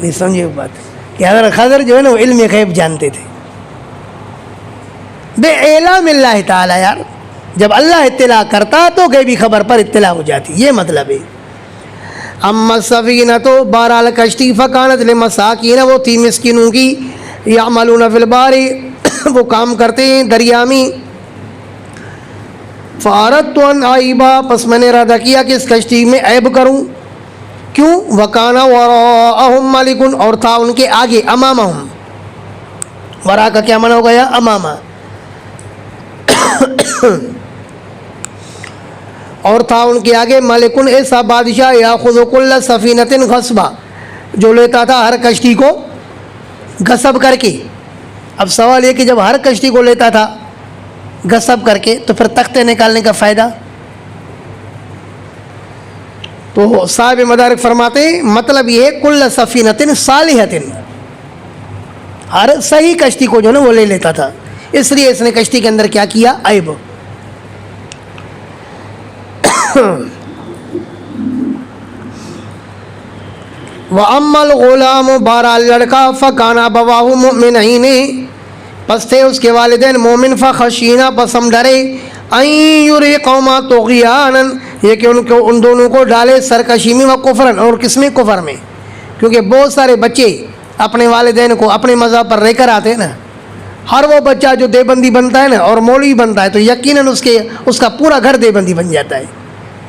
نہیں سمجھے بات کہ حضرت خضر جو ہے نا وہ علم غیب جانتے تھے بے اعلام اللہ تعالیٰ. یار جب اللہ اطلاع کرتا تو غیبی خبر پر اطلاع ہو جاتی، یہ مطلب ہے. اما السفینہ، تو بہرحال کشتی، فکانت لمساکین، وہ تھی مسکینوں کی، یعملون فی البحر، وہ کام کرتے ہیں دریا میں. فاردت ان اعیبا، پس میں نے ارادہ کیا کہ اس کشتی میں عیب کروں، کیوں؟ وَكَانَ وَرَاءَهُمْ مَلِكٌ، اور تھا ان کے آگے، امامہم، ورا کا کیا معنی ہو گیا؟ امامہ، اور تھا ان کے آگے ملکن، ایسا بادشاہ، یاخذ کل سفینۃ غصبا، جو لیتا تھا ہر کشتی کو غصب کر کے۔ اب سوال یہ کہ جب ہر کشتی کو لیتا تھا غصب کر کے تو پھر تختے نکالنے کا فائدہ؟ تو صاحب مدارک فرماتے ہیں مطلب یہ ہے کل سفینۃ صالحۃ، ہر صحیح کشتی کو جو نا وہ لے لیتا تھا، اس لیے اس نے کشتی کے اندر کیا کیا؟ عیب۔ وَأَمَّا الْغُلَامُ، بہرحال لڑکا، فَكَانَ أَبَوَاهُ مُؤْمِنَيْنِ، پس تھے اس کے والدین مومن، فَخَشِينَا، پس ہم ڈرے، أَن يُرِيقَهُمَا طُغْيَانًا، یہ کہ ان دونوں کو ڈالے سرکشی میں، وَكُفْرًا، اور کس میں؟ کفر میں، کیونکہ بہت سارے بچے اپنے والدین کو اپنے مذہب پر لے کر آتے ہیں نا۔ ہر وہ بچہ جو دیوبندی بنتا ہے نا اور مولوی بنتا ہے تو یقیناً اس کا پورا گھر دیوبندی بن جاتا ہے۔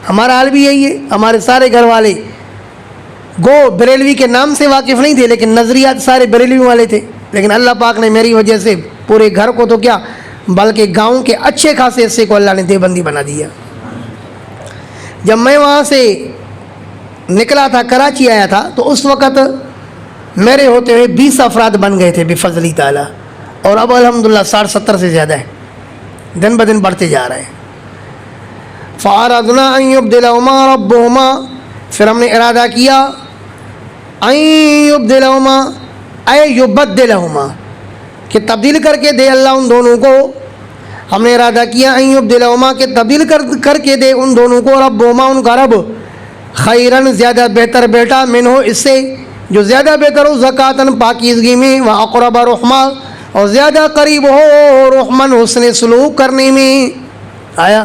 ہمارا حال بھی یہی ہے، ہمارے سارے گھر والے گو بریلوی کے نام سے واقف نہیں تھے لیکن نظریات سارے بریلوی والے تھے، لیکن اللہ پاک نے میری وجہ سے پورے گھر کو تو کیا بلکہ گاؤں کے اچھے خاصے حصے کو اللہ نے دیوبندی بنا دیا۔ جب میں وہاں سے نکلا تھا، کراچی آیا تھا، تو اس وقت میرے ہوتے ہوئے 20 افراد بن گئے تھے بفضل تعالیٰ، اور اب الحمدللہ 60-70 سے زیادہ ہے، دن بدن بڑھتے جا رہے ہیں۔ فَأَرَدْنَا أَن يُبْدِلَهُمَا رَبُّهُمَا، پھر ہم نے ارادہ کیا، أَن يُبْدِلَهُمَا أَيْ يُبَدِّلَهُمَا، کہ تبدیل کر کے دے اللہ ان دونوں کو، ہم نے ارادہ کیا أن يُبْدِلَهُمَا، کہ تبدیل کر کے دے ان دونوں کو، ربهما، ان کا رب، خیراً، زیادہ بہتر بیٹا، منہ، اس سے جو زیادہ بہتر ہو، زکاتاً، پاکیزگی میں، وَأَقْرَبَ رُحْمًا، اور زیادہ قریب ہو، رحمن، حسن سلوک کرنے میں آیا۔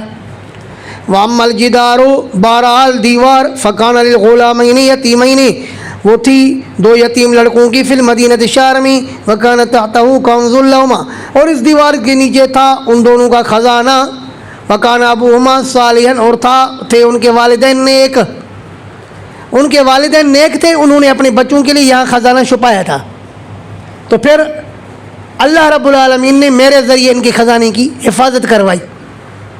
وَأَمَّا الْجِدَارُ، بہرحال دیوار، فَكَانَ لِلْغُلَامَيْنِ یتیمَيْنِ، وہ تھی 2 یتیم لڑکوں کی، فی المدینۃ، شہر میں، وَكَانَ تَحْتَهُ كَنْزٌ لَهُمَا، اور اس دیوار کے نیچے تھا ان دونوں کا خزانہ، وَكَانَ أَبُوهُمَا صَالِحًا، اور تھے ان کے والدین نیک، ان کے والدین نیک تھے، انہوں نے اپنے بچوں کے لیے یہاں خزانہ چھپایا تھا، تو پھر اللہ رب العالمین نے میرے ذریعے ان کے خزانے کی حفاظت کروائی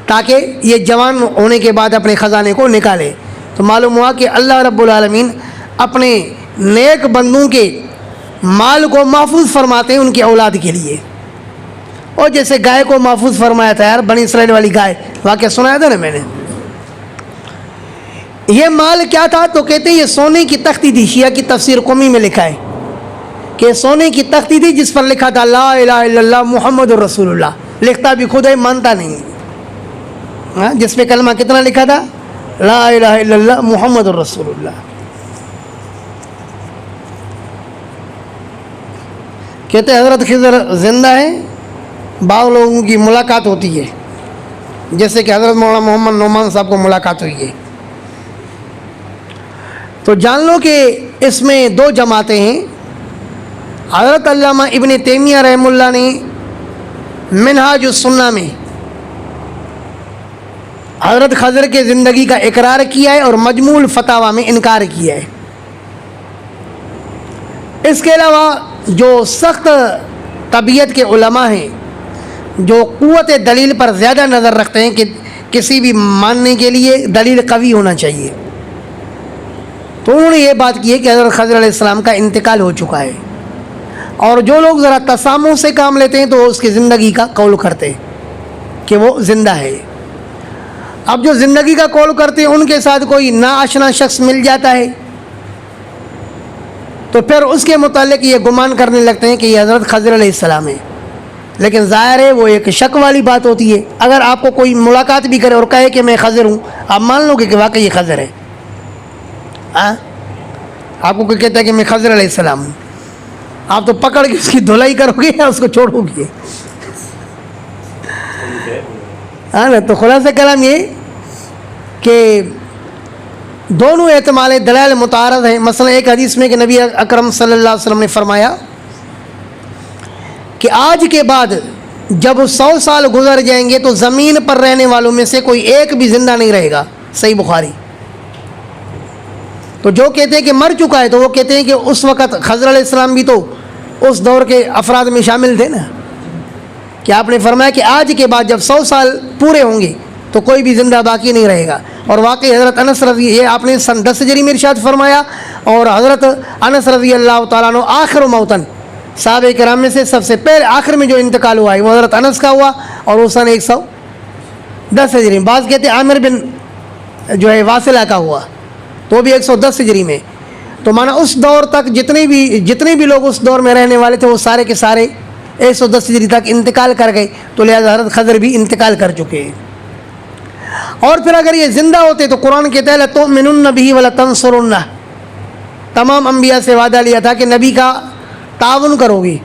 تاکہ یہ جوان ہونے کے بعد اپنے خزانے کو نکالے۔ تو معلوم ہوا کہ اللہ رب العالمین اپنے نیک بندوں کے مال کو محفوظ فرماتے ہیں ان کی اولاد کے لیے، اور جیسے گائے کو محفوظ فرمایا تھا، یار بنی اسرائیل والی گائے، واقعہ سنایا تھا نا میں نے۔ یہ مال کیا تھا؟ تو کہتے ہیں یہ سونے کی تختی تھی، شیعہ کی تفسیر قمی میں لکھا ہے کہ سونے کی تختی تھی جس پر لکھا تھا لا الہ الا اللہ محمد الرسول اللہ، لکھتا بھی خود ہے، مانتا نہیں، جس پہ کلمہ کتنا لکھا تھا؟ لا الہ الا اللہ محمد الرسول اللہ۔ کہتے حضرت خضر زندہ ہیں، بعض لوگوں کی ملاقات ہوتی ہے، جیسے کہ حضرت مولانا محمد نعمان صاحب کو ملاقات ہوئی ہے، تو جان لو کہ اس میں 2 جماعتیں ہیں۔ حضرت علامہ ابن تیمیہ رحمہ اللہ نے منہاج السنہ میں حضرت خضر کے زندگی کا اقرار کیا ہے اور مجموع الفتاوی میں انکار کیا ہے۔ اس کے علاوہ جو سخت طبیعت کے علماء ہیں، جو قوت دلیل پر زیادہ نظر رکھتے ہیں کہ کسی بھی ماننے کے لیے دلیل قوی ہونا چاہیے، تو انہوں نے یہ بات کی ہے کہ حضرت خضر علیہ السلام کا انتقال ہو چکا ہے، اور جو لوگ ذرا تسامح سے کام لیتے ہیں تو وہ اس کی زندگی کا قول کرتے ہیں کہ وہ زندہ ہے۔ اب جو زندگی کا قول کرتے ہیں ان کے ساتھ کوئی ناآشنا شخص مل جاتا ہے تو پھر اس کے متعلق یہ گمان کرنے لگتے ہیں کہ یہ حضرت خضر علیہ السلام ہے، لیکن ظاہر ہے وہ ایک شک والی بات ہوتی ہے۔ اگر آپ کو کوئی ملاقات بھی کرے اور کہے کہ میں خضر ہوں، آپ مان لو گے کہ واقعی یہ خضر ہے؟ آپ کو کوئی کہتا ہے کہ میں خضر علیہ السلام ہوں، آپ تو پکڑ کے اس کی دھلائی کرو گے یا اس کو چھوڑو گے؟ ہاں نا، تو خلاصہ کلام یہ کہ دونوں احتمال دلائل متعارض ہیں۔ مثلا ایک حدیث میں کہ نبی اکرم صلی اللہ علیہ وسلم نے فرمایا کہ آج کے بعد جب 100 سال گزر جائیں گے تو زمین پر رہنے والوں میں سے کوئی ایک بھی زندہ نہیں رہے گا، صحیح بخاری۔ تو جو کہتے ہیں کہ مر چکا ہے تو وہ کہتے ہیں کہ اس وقت خضر علیہ السلام بھی تو اس دور کے افراد میں شامل تھے نا، کہ آپ نے فرمایا کہ آج کے بعد جب 100 سال پورے ہوں گے تو کوئی بھی زندہ باقی نہیں رہے گا. اور واقعی حضرت انس رضی، یہ آپ نے سن 10 ہجری میں ارشاد فرمایا، اور حضرت انس رضی اللہ تعالیٰ عنہ آخر موتن صحابہ کرام میں سے سب سے پہلے آخر میں جو انتقال ہوا ہے وہ حضرت انس کا ہوا، اور وہ سن 110 ہجری میں. بعض کہتے ہیں عامر بن جو ہے واصلہ کا ہوا، تو بھی 110 ہجری میں. تو مانا اس دور تک جتنے بھی لوگ اس دور میں رہنے والے تھے وہ سارے کے سارے 110 ہجری تک انتقال کر گئے، تو لہذا حضرت خضر بھی انتقال کر چکے ہیں. اور پھر اگر یہ زندہ ہوتے تو قرآن کہتا ہے لَتُؤْمِنُنَّ بِهِ وَلَتَنصُرُنَّهُ، تمام انبیاء سے وعدہ لیا تھا کہ نبی کا تعاون کرو گی.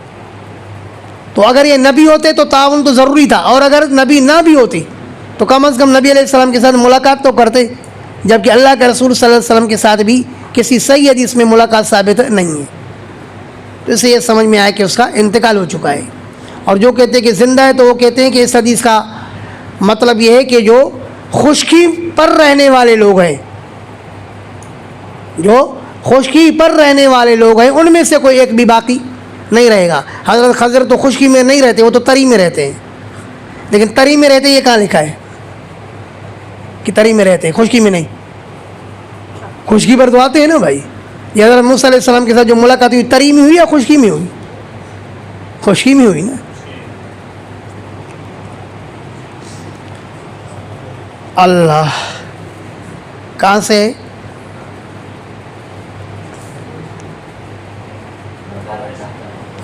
تو اگر یہ نبی ہوتے تو تعاون تو ضروری تھا، اور اگر نبی نہ بھی ہوتے تو کم از کم نبی علیہ السلام کے ساتھ ملاقات تو کرتے، جبکہ اللہ کے رسول صلی اللہ علیہ وسلم کے ساتھ بھی کسی صحیح حدیث میں ملاقات ثابت نہیں ہے. تو اسے یہ سمجھ میں آیا کہ اس کا انتقال ہو چکا ہے. اور جو کہتے ہیں کہ زندہ ہے تو وہ کہتے ہیں کہ اس حدیث کا مطلب یہ ہے کہ جو خشکی پر رہنے والے لوگ ہیں، جو خشکی پر رہنے والے لوگ ہیں ان میں سے کوئی ایک بھی باقی نہیں رہے گا. حضرت خضر تو خشکی میں نہیں رہتے، وہ تو تری میں رہتے ہیں. لیکن تری میں رہتے یہ کہاں لکھا ہے کہ تری میں رہتے ہیں، خشکی میں نہیں؟ خشکی پر تو آتے ہیں نا بھائی. یہ حضرت موسیٰ علیہ السلام کے ساتھ جو ملاقات ہوئی تری میں ہوئی یا خشکی میں ہوئی؟ خشکی میں ہوئی نا. اللہ کہاں سے؟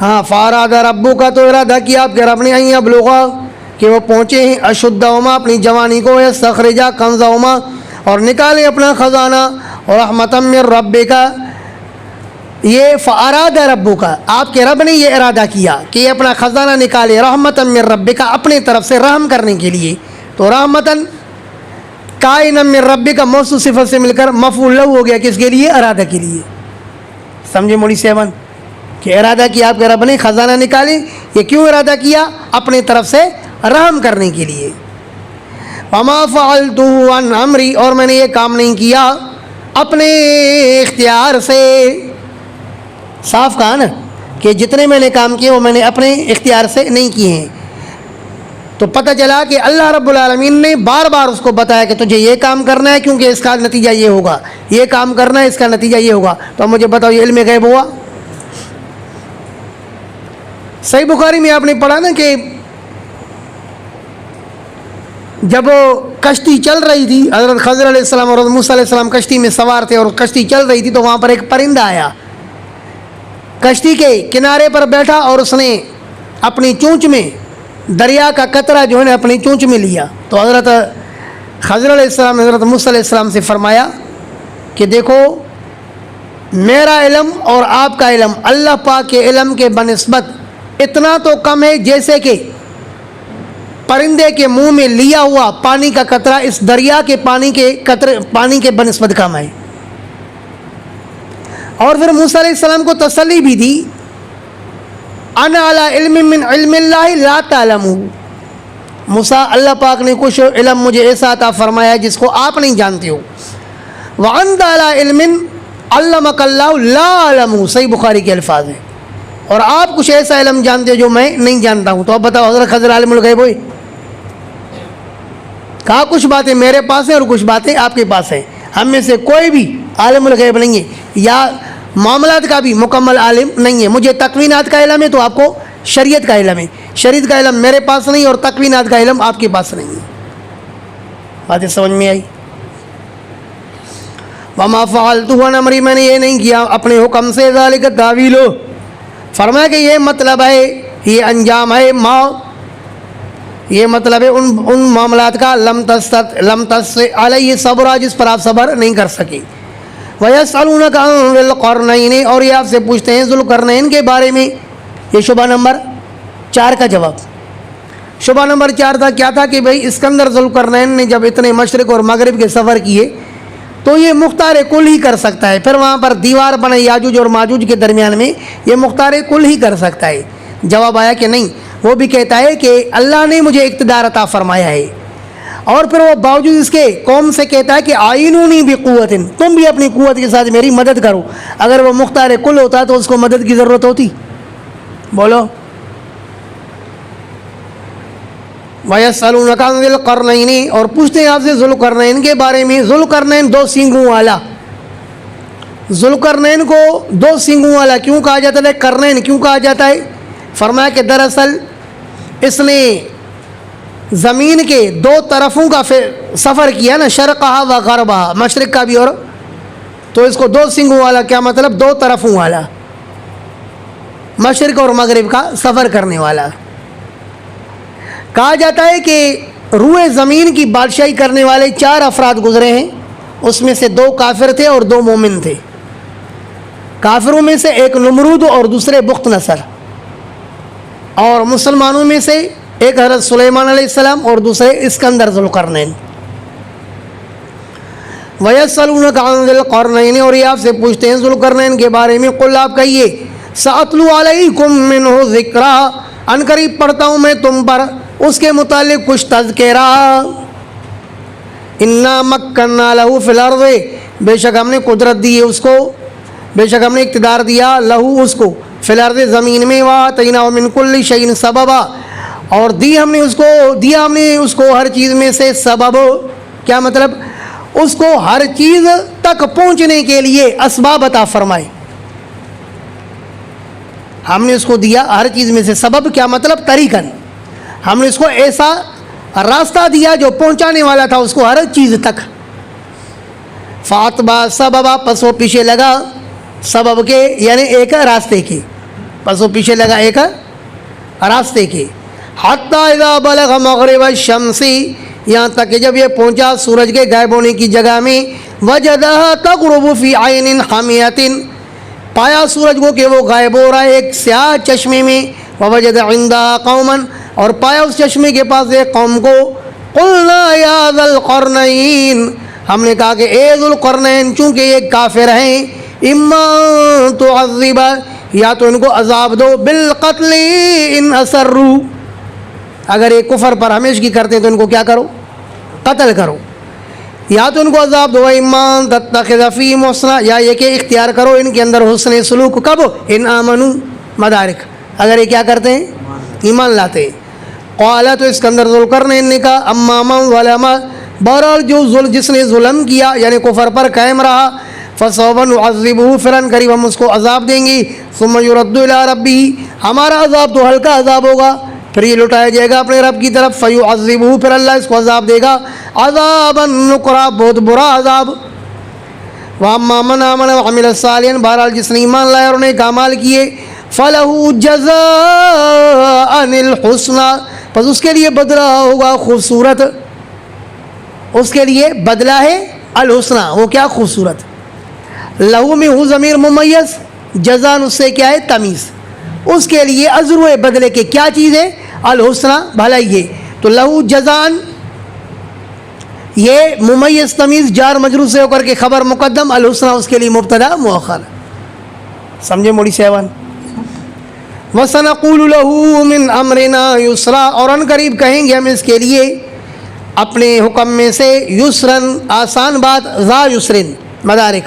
ہاں، فارادہ ربو کا تو ارادہ کیا آپ کے رب نے آئیں ابلغا کہ وہ پہنچے ہیں اشدہما اپنی جوانی کو، یستخرجا کنزہما اور نکالے اپنا خزانہ، اور رحمتا من ربک کا. یہ فارادہ ربو کا، آپ کے رب نے یہ ارادہ کیا کہ یہ اپنا خزانہ نکالے، رحمتا من ربک کا، اپنے طرف سے رحم کرنے کے لیے. تو رحمتاً کائنا من ربک کا موصوف صفت سے مل کر مفعول لہ ہو گیا، کس کے لیے؟ ارادہ کے لیے. سمجھے مولی صاحبان کہ ارادہ کیا آپ کے رب نے خزانہ نکالے. یہ کیوں ارادہ کیا؟ اپنے طرف سے رحم کرنے کے لیے. وما فعلتہ عن امری، اور میں نے یہ کام نہیں کیا اپنے اختیار سے. صاف کہا نا کہ جتنے میں نے کام کیے وہ میں نے اپنے اختیار سے نہیں کیے ہیں. تو پتہ چلا کہ اللہ رب العالمین نے بار بار اس کو بتایا کہ تجھے یہ کام کرنا ہے کیونکہ اس کا نتیجہ یہ ہوگا، یہ کام کرنا ہے اس کا نتیجہ یہ ہوگا. تو اب مجھے بتاؤ یہ علم غیب ہوا؟ صحیح بخاری میں آپ نے پڑھا نا کہ جب کشتی چل رہی تھی، حضرت خضر علیہ السلام اور حضرت موسیٰ علیہ السلام کشتی میں سوار تھے اور کشتی چل رہی تھی، تو وہاں پر ایک پرندہ آیا، کشتی کے کنارے پر بیٹھا اور اس نے اپنی چونچ میں دریا کا قطرہ جو ہے نا اپنی چونچ میں لیا. تو حضرت خضر علیہ السلام نے حضرت موسیٰ علیہ السلام سے فرمایا کہ دیکھو میرا علم اور آپ کا علم اللہ پاک کے علم کے بنسبت اتنا تو کم ہے جیسے کہ پرندے کے منہ میں لیا ہوا پانی کا قطرہ اس دریا کے پانی کے بنسبت کم ہے. اور پھر موسیٰ علیہ السلام کو تسلی بھی دی، انا علی علم من علم اللہ لا تعلمہ. موسیٰ اللہ پاک نے کچھ علم مجھے ایسا عطا فرمایا جس کو آپ نہیں جانتے ہو. وانت علی علم علمک اللہ لا اعلم، صحیح بخاری کے الفاظ ہیں. اور آپ کچھ ایسا علم جانتے ہو جو میں نہیں جانتا ہوں. تو اب بتاؤ حضرت خضر عالم الغیب ہوئی؟ کہا کچھ باتیں میرے پاس ہیں اور کچھ باتیں آپ کے پاس ہیں. ہم میں سے کوئی بھی عالم الغیب نہیں ہے، یا معاملات کا بھی مکمل عالم نہیں ہے. مجھے تکوینات کا علم ہے تو آپ کو شریعت کا علم ہے، شریعت کا علم میرے پاس نہیں اور تکوینات کا علم آپ کے پاس نہیں ہے. باتیں سمجھ میں آئی؟ وما فعلتہ عن امری، میں نے یہ نہیں کیا اپنے حکم سے. ذالک تاویل، فرمایا کہ یہ مطلب ہے، یہ انجام ہے، یہ مطلب ہے ان معاملات کا لم تستطع علیہ صبر، جس پر آپ صبر نہیں کر سکے. وَيَسْأَلُونَكَ عَنِ ذِي الْقَرْنَيْنِ، اور یہ آپ سے پوچھتے ہیں ذوالقرنین کے بارے میں. یہ شبہ نمبر 4 کا جواب. شبہ نمبر 4 تھا کیا تھا کہ بھئی اسکندر ذوالقرنین نے جب اتنے مشرق اور مغرب کے سفر کیے تو یہ مختار کل ہی کر سکتا ہے. پھر وہاں پر دیوار بنے یاجوج اور ماجوج کے درمیان میں، یہ مختار کل ہی کر سکتا ہے. جواب آیا کہ نہیں، وہ بھی کہتا ہے کہ اللہ نے مجھے اقتدار عطا فرمایا ہے. اور پھر وہ باوجود اس کے قوم سے کہتا ہے کہ آئینونی بقوت، تم بھی اپنی قوت کے ساتھ میری مدد کرو. اگر وہ مختار کل ہوتا تو اس کو مدد کی ضرورت ہوتی؟ بولو. وَيَسْأَلُونَكَ عَنِ ذِي الْقَرْنَيْنِ، اور پوچھتے ہیں آپ سے ذوالقرنین کے بارے میں. ذوالقرنین 2 سینگوں والا. ذوالقرنین کو 2 سینگوں والا کیوں کہا جاتا ہے؟ قرنین کیوں کہا جاتا ہے؟ فرمایا کہ دراصل اس نے زمین کے 2 طرفوں کا سفر کیا نا، شرقہا و غربہا، مشرق کا بھی، اور تو اس کو 2 سینگوں والا کیا مطلب؟ 2 طرفوں والا، مشرق اور مغرب کا سفر کرنے والا. کہا جاتا ہے کہ روئے زمین کی بادشاہی کرنے والے 4 افراد گزرے ہیں، اس میں سے 2 کافر تھے اور 2 مومن تھے. کافروں میں سے ایک نمرود اور دوسرے بخت نصر، اور مسلمانوں میں سے ایک حضرت سلیمان علیہ السلام اور دوسرے اسکندر ذوالقرنین. وَيَسْأَلُونَكَ عَنِ ذِي الْقَرْنَيْنِ، اور یہ آپ سے پوچھتے ہیں ذوالقرنین کے بارے میں. قُلْ، آپ کہیے، سَأَتْلُو عَلَيْكُم مِّنْهُ ذِكْرًا، ان قریب پڑھتا ہوں میں تم پر اس کے متعلق کچھ تذکرہ. اِنَّا مَكَّنَّا لَهُ فِي الْأَرْضِ، بے شک ہم نے قدرت دی ہے اس کو، بے شک ہم نے اقتدار دیا لہو اس کو، فی الارض زمین میں، وآتیناہ من کل شیء سببا، اور دیا ہم نے اس کو ہر چیز میں سے سبب. کیا مطلب؟ اس کو ہر چیز تک پہنچنے کے لیے اسباب عطا فرمائے. ہم نے اس کو دیا ہر چیز میں سے سبب، کیا مطلب؟ طریقاً ہم نے اس کو ایسا راستہ دیا جو پہنچانے والا تھا اس کو ہر چیز تک. فاتبع سببا، پس وہ پیچھے لگا سبب کے، یعنی ایک راستے کے، پس وہ پیچھے لگا ایک راستے کے. حتی اذا بلغ مغرب الشمس، یہاں تک کہ جب یہ پہنچا سورج کے غائب ہونے کی جگہ میں. وجدها تغرب فی عین حامیۃ، پایا سورج کو کہ وہ غائب ہو رہا ہے ایک سیاہ چشمے میں. ووجد عندها قوما، اور پایا اس چشمے کے پاس ایک قوم کو. قلنا یا ذا القرنین، ہم نے کہا کہ اے ذوالقرنین، چونکہ یہ کافر ہیں، اما تعذب، یا تو ان کو عذاب دو، بالقتل ان اسروا، اگر یہ کفر پر ہمیشگی کرتے تو ان کو کیا کرو؟ قتل کرو. یا تو ان کو عذاب دو، اما تتخذ فیہم حسنا، یا یہ کہ اختیار کرو ان کے اندر حسن سلوک. کب؟ ان آمنوا، مدارک، اگر یہ کیا کرتے ہیں؟ ایمان لاتے ہیں. قال، تو اسکندر ذوالقرنین نے کہا، اما من ظلم، بہرحال جس نے ظلم کیا یعنی کفر پر قائم رہا، فسوف نعذبہ، پھر ان قریب ہم اس کو عذاب دیں گے. ثم یرد الی ربہ، ہمارا عذاب تو ہلکا عذاب ہوگا، پھر یہ لٹایا جائے گا اپنے رب کی طرف. فیعذبہ، پھر اللہ اس کو عذاب دے گا، عذابا نکرا، بہت برا عذاب. واما من آمن وعمل صالحا، بہرحال جس نے ایمان لایا اور نیک اعمال کیے، فلہ جزاء الحسنی، پس اس کے لیے بدلہ ہوگا خوبصورت، اس کے لیے بدلہ ہے الحسنی، وہ کیا؟ خوبصورت. لہو میں ہو ضمیر ممیز، جزان اس سے کیا ہے؟ تمیز. اس کے لیے اجر و بدلے کے کیا چیز ہے؟ الحسنی، بھلائی ہے. تو لہو جزان، یہ ممیز تمیز جار مجرور سے ہو کر کے خبر مقدم، الحسنی اس کے لیے مبتدا مؤخر. سمجھے موڑی صاحبان؟ وَسَنَقُولُ لَهُ مِنْ أَمْرِنَا يُسْرًا، اور ان قریب کہیں گے ہم اس کے لیے اپنے حکم میں سے یسرن، آسان بات، ذا یسرن، مدارک.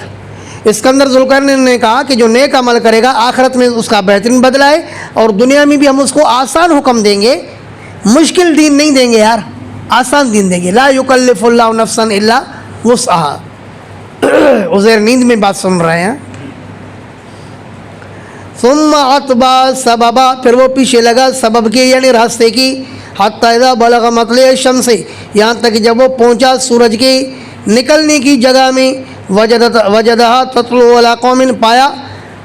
اسکندر ذوالقرنین نے کہا کہ جو نیک عمل کرے گا آخرت میں اس کا بہترین بدلہ ہے، اور دنیا میں بھی ہم اس کو آسان حکم دیں گے، مشکل دین نہیں دیں گے یار، آسان دین دیں گے. لا یکلف اللہ نفسا الا وسعها. عزیر نیند میں بات سن رہے ہیں. ثم اتبع سببا، پھر وہ پیچھے لگا سبب کے یعنی راستے کی. حتی اذا بلغ مطلع الشمس، یہاں تک جب وہ پہنچا سورج کے نکلنے کی جگہ میں. وجدہا تطلع علی قوم، پایا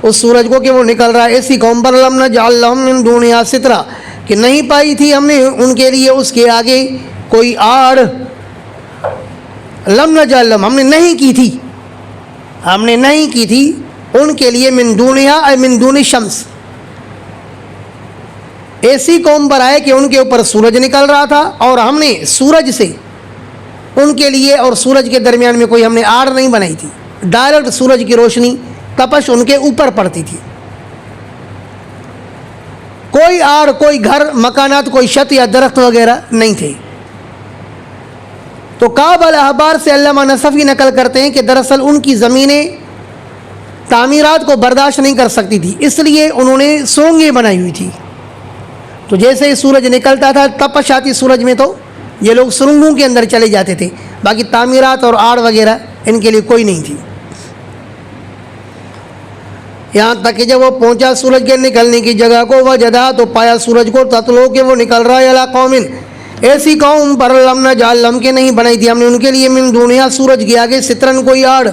اس سورج کو کہ وہ نکل رہا ہے ایسی قوم پر. لم نجعل لہم من دونہا سترا، کہ نہیں پائی تھی ہم نے ان کے لیے اس کے آگے کوئی آڑ. لم نجعل لہم، ہم نے نہیں کی تھی، ہم نے نہیں کی تھی ان کے لیے، من دونہا اے من دون شمس، ایسی قوم پر آئے کہ ان کے اوپر سورج نکل رہا تھا اور ہم نے سورج سے ان کے لیے اور سورج کے درمیان میں کوئی ہم نے آڑ نہیں بنائی تھی. ڈائریکٹ سورج کی روشنی تپش ان کے اوپر پڑتی تھی، کوئی آڑ، کوئی گھر، مکانات، کوئی چھت یا درخت وغیرہ نہیں تھے. تو کعب الاحبار سے علامہ نصفی نقل کرتے ہیں کہ دراصل ان کی زمینیں تعمیرات کو برداشت نہیں کر سکتی تھی، اس لیے انہوں نے سرنگیں بنائی ہوئی تھی. تو جیسے ہی سورج نکلتا تھا تپش آتی سورج میں تو یہ لوگ سرنگوں کے اندر چلے جاتے تھے، باقی تعمیرات اور آڑ وغیرہ ان کے لیے کوئی نہیں تھی. یہاں تک کہ جب وہ پہنچا سورج کے نکلنے کی جگہ کو وجدا، تو پایا سورج کو تطلو کہ وہ نکل رہا ہے علی قوم، ایسی قوم پر لم نجعل لم کے نہیں بنائی تھی ہم نے ان کے لیے من دنیا سورج کے آگے سترن کوئی آڑ.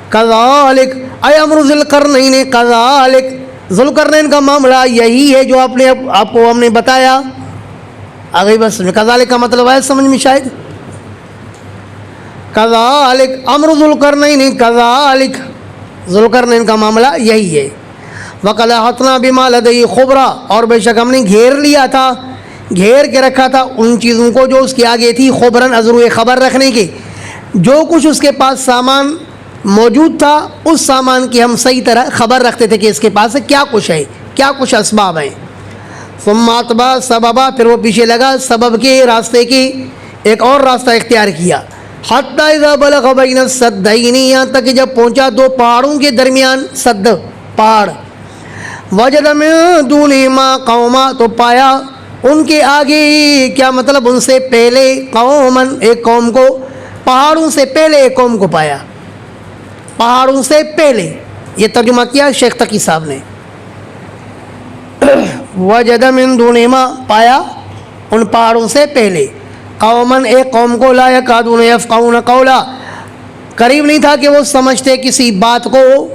کذالک اے امر ذوالقرنین، کذالک ذوالقرنین کا معاملہ یہی ہے جو آپ کو ہم نے بتایا. آگے بس کذالک کا مطلب ہے سمجھ میں شاید، کذالک امر ذوالقرنین، کذالک ذوالقرنین کا معاملہ یہی ہے. وقد احطنا بما لدیہ خبرا، اور بے شک ہم نے گھیر لیا تھا، گھیر کے رکھا تھا ان چیزوں کو جو اس کے آگے تھی، خبرن ازروئے خبر رکھنے کے، جو کچھ اس کے پاس سامان موجود تھا اس سامان کی ہم صحیح طرح خبر رکھتے تھے کہ اس کے پاس کیا کچھ ہے، کیا کچھ اسباب ہیں. ثم اتبع سببا، پھر وہ پیچھے لگا سبب کے راستے کے، ایک اور راستہ اختیار کیا. حتی اذا بلغ بین السدین، یہاں تک کہ جب پہنچا دو پہاڑوں کے درمیان، سد پہاڑ. وجد من دونہما قوما، تو پایا ان کے آگے، کیا مطلب ان سے پہلے، قومن ایک قوم کو، پہاڑوں سے پہلے ایک قوم کو پایا، پہاڑوں سے پہلے. یہ ترجمہ کیا شیخ تقی صاحب نے. وجد من دونہما، پایا ان پہاڑوں سے پہلے، قومن ایک قوم کو، لا یکادون یفقہون قولا، قریب نہیں تھا کہ وہ سمجھتے کسی بات کو.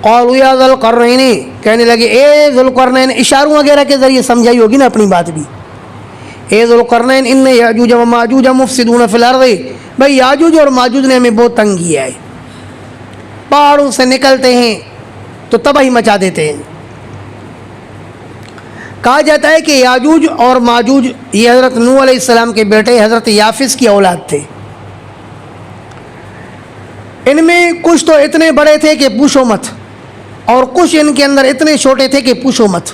قالوا یا ذوالقرنین، کہنے لگے اے ذوالقرنین، اشاروں وغیرہ کے ذریعے سمجھائی ہوگی نا اپنی بات بھی. اے ذوالقرنین ان یاجوج و ماجوج مفسدون فی الارض، بھائی یاجوج اور ماجوج نے ہمیں بہت تنگ کیا ہے، پہاڑوں سے نکلتے ہیں تو تباہی مچا دیتے ہیں. کہا جاتا ہے کہ یاجوج اور ماجوج یہ حضرت نوح علیہ السلام کے بیٹے حضرت یافس کی اولاد تھے. ان میں کچھ تو اتنے بڑے تھے کہ پوچھو مت، اور کچھ ان کے اندر اتنے چھوٹے تھے کہ پوچھو مت.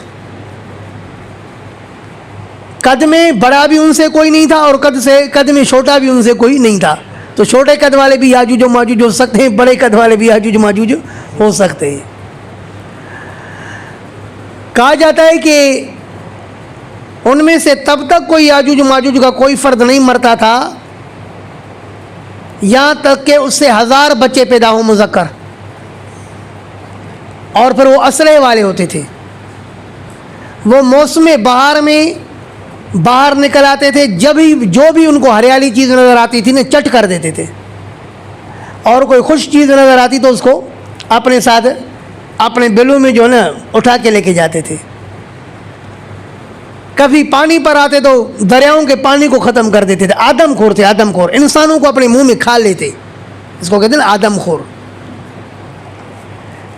قد میں بڑا بھی ان سے کوئی نہیں تھا اور قد میں چھوٹا بھی ان سے کوئی نہیں تھا. تو چھوٹے قد والے بھی یاجوج و ماجوج ہو سکتے ہیں، بڑے قد والے بھی یاجوج و ماجوج ہو سکتے ہیں. کہا جاتا ہے کہ ان میں سے تب تک کوئی یاجوج و ماجوج کا کوئی فرد نہیں مرتا تھا یہاں تک کہ اس سے 1000 بچے پیدا ہوں مذکر، اور پھر وہ اسلحے والے ہوتے تھے. وہ موسم بہار میں باہر نکل آتے تھے، جب ہی جو بھی ان کو ہریالی چیز نظر آتی تھی نا چٹ کر دیتے تھے، اور کوئی خوش چیز نظر آتی تو اس کو اپنے ساتھ اپنے بلوں میں جو ہے نا اٹھا کے لے کے جاتے تھے. کبھی پانی پر آتے تو دریاؤں کے پانی کو ختم کر دیتے تھے. آدم خور تھے، آدم خور، انسانوں کو اپنے منہ میں کھا لیتے، اس کو کہتے ہیں نا آدم خور.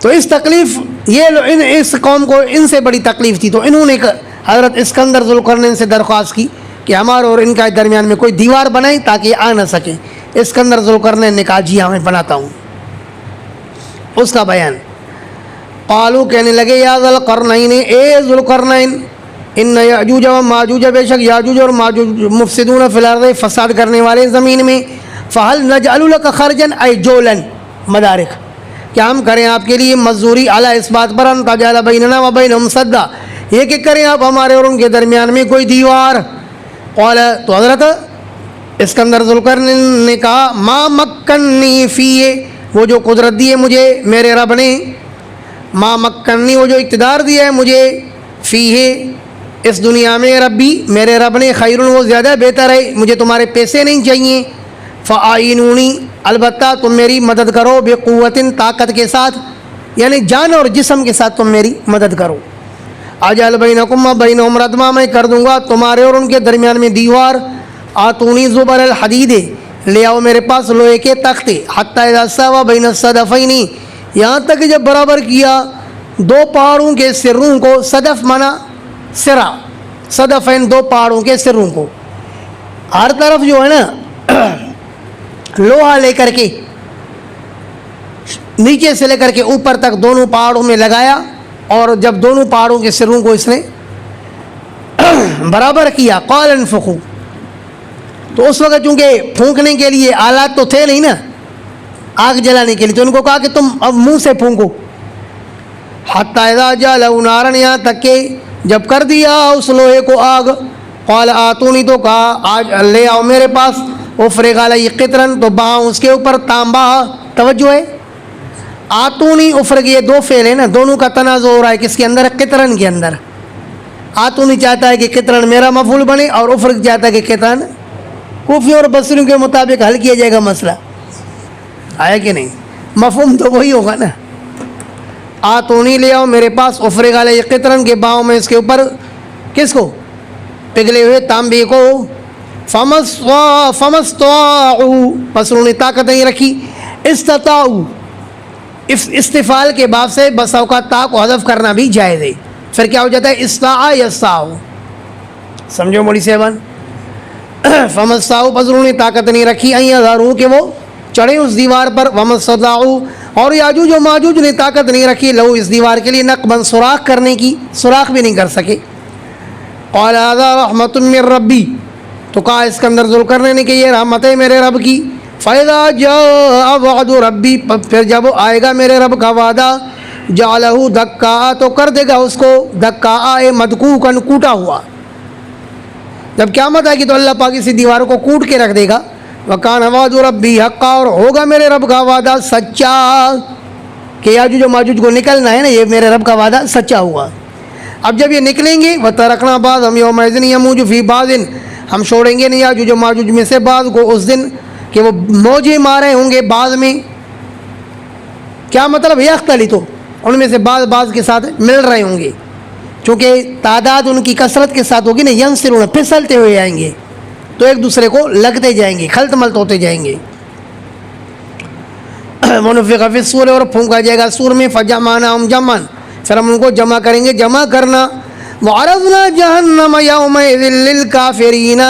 تو اس تکلیف یہ اس قوم کو ان سے بڑی تکلیف تھی، تو انہوں نے حضرت اسکندر ذوالقرنین سے درخواست کی کہ ہمارے اور ان کے درمیان میں کوئی دیوار بنائیں تاکہ یہ آ نہ سکیں. اسکندر ذوالقرنین نے کہا جی ہاں میں بناتا ہوں. اس کا بیان، قالو کہنے لگے یا ذوالقرنین، اے ذوالقرنین، ان یاجوج و ماجوج، بے شک یاجوج اور ماجوج مفسدون فی الارض، فساد کرنے والے زمین میں. فہل نجعل لک خرجا ای جولن مدارک، کیا ہم کریں آپ کے لیے مزدوری علی اس بات پر ان تجعل بیننا و بینہم سدا، یہ کہ کریں آپ ہمارے اور ان کے درمیان میں کوئی دیوار. قال، تو حضرت اسکندر ذوالقرنین نے کہا ما مکنی فیہ، وہ جو قدرت دی ہے مجھے میرے رب نے، ما مکنی وہ جو اقتدار دیا ہے مجھے، فیہ اس دنیا میں، ربی میرے رب نے، خیرون وہ زیادہ بہتر ہے، مجھے تمہارے پیسے نہیں چاہیے. فاعینونی، البتہ تم میری مدد کرو، بقوت طاقت کے ساتھ، یعنی جان اور جسم کے ساتھ تم میری مدد کرو. اجعل بینکم و بینہم ردما، میں کر دوں گا تمہارے اور ان کے درمیان میں دیوار. آتونی زبر الحدید، لے آؤ میرے پاس لوہے کے تختے. حتی اذا ساوی بین الصدفین، یہاں تک کہ جب برابر کیا دو پہاڑوں کے سروں کو. صدف مانا سرا، صدفین دو پہاڑوں کے سروں کو. ہر طرف جو ہے نا لوہا لے کر کے نیچے سے لے کر کے اوپر تک دونوں پہاڑوں میں لگایا، اور جب دونوں پہاڑوں کے سروں کو اس نے برابر کیا، قال انفخوا، تو اس وقت چونکہ پھونکنے کے لیے آلات تو تھے نہیں نا آگ جلانے کے لیے، تو ان کو کہا کہ تم اب منہ سے پھونکو. حتی اذا جعلہ نارا، یہاں تک کہ جب کر دیا اس لوہے کو آگ. قال آتونی، تو کہا آج لے آؤ میرے پاس. افرغ علیہ قطرن، تو بہاؤں اس کے اوپر تانبا. توجہ ہے، آتونی افرغ یہ دو فعل ہیں نا، دونوں کا تنازع ہو رہا ہے کس کے اندر؟ قطرن کے اندر. آتونی چاہتا ہے کہ قطرن میرا مفعول بنے، اور افرغ چاہتا ہے کہ قطرن. کوفیوں اور بصریوں کے مطابق حل کیا جائے گا مسئلہ، آیا کہ نہیں؟ مفہوم تو وہی ہوگا نا. آتونی لے آؤ میرے پاس. افرغ علیہ قطرن کے باؤں میں اس کے اوپر کس کو؟ پگھلے ہوئے تانبے کو. فمستطاعوا، پس انہوں نے طاقت نہیں رکھی. استطاعوا استفعال کے باب سے بس اوقات تا کو حذف کرنا بھی جائز ہے، پھر کیا ہو جاتا ہے؟ استطاع یستطاع. سمجھو مولی صاحبان. فمستطاعوا، پس انہوں نے طاقت نہیں رکھی. ان یظہروا، کہ وہ چڑھے اس دیوار پر. ومستطاعوا، اور یاجوج و ماجوج نے طاقت نہیں رکھی لہو اس دیوار کے لیے نقباً سوراخ کرنے کی، سوراخ بھی نہیں کر سکے. قال ھذا رحمۃ من ربی، تو کہا اسکندر ذوالقرنین نے کہ یہ رحمت ہے میرے رب کی. فاذا جاء وعد ربی، پھر جب آئے گا میرے رب کا وعدہ. جعلہ دکا، تو کر دے گا اس کو دکا مدکوکن، کوٹا ہوا. جب قیامت آئے گی تو اللہ پاک اسی دیواروں کو کوٹ کے رکھ دے گا. وکان وعد ربی حقا، اور ہوگا میرے رب کا وعدہ سچا. کہ یاجوج و ماجوج کو نکلنا ہے نا، یہ میرے رب کا وعدہ سچا ہوا. اب جب یہ نکلیں گے وَتَرَكْنَا بَعْضَهُمْ يَوْمَئِذٍ يَمُوجُ فِي بَعْضٍ، ہم چھوڑیں گے نہیں یاجوج و ماجوج میں سے بعض کو اس دن کہ وہ موجیں مارے ہوں گے بعض میں. کیا مطلب؟ یختلطو، ان میں سے بعض کے ساتھ مل رہے ہوں گے، چونکہ تعداد ان کی کثرت کے ساتھ ہوگی نا. ینسرون، پھسلتے ہوئے آئیں گے تو ایک دوسرے کو لگتے جائیں گے، خلط ملط ہوتے جائیں گے. وَنُفِخَ فِي الصُّورِ، اور پھونکا جائے گا سور میں. فَجَمَعْنَاهُمْ جَمْعًا، پھر ہم ان کو جمع کریں گے جمع کرنا. وَعَرَضْنَا جَهَنَّمَ يَوْمَئِذٍ لِّلْكَافِرِينَ،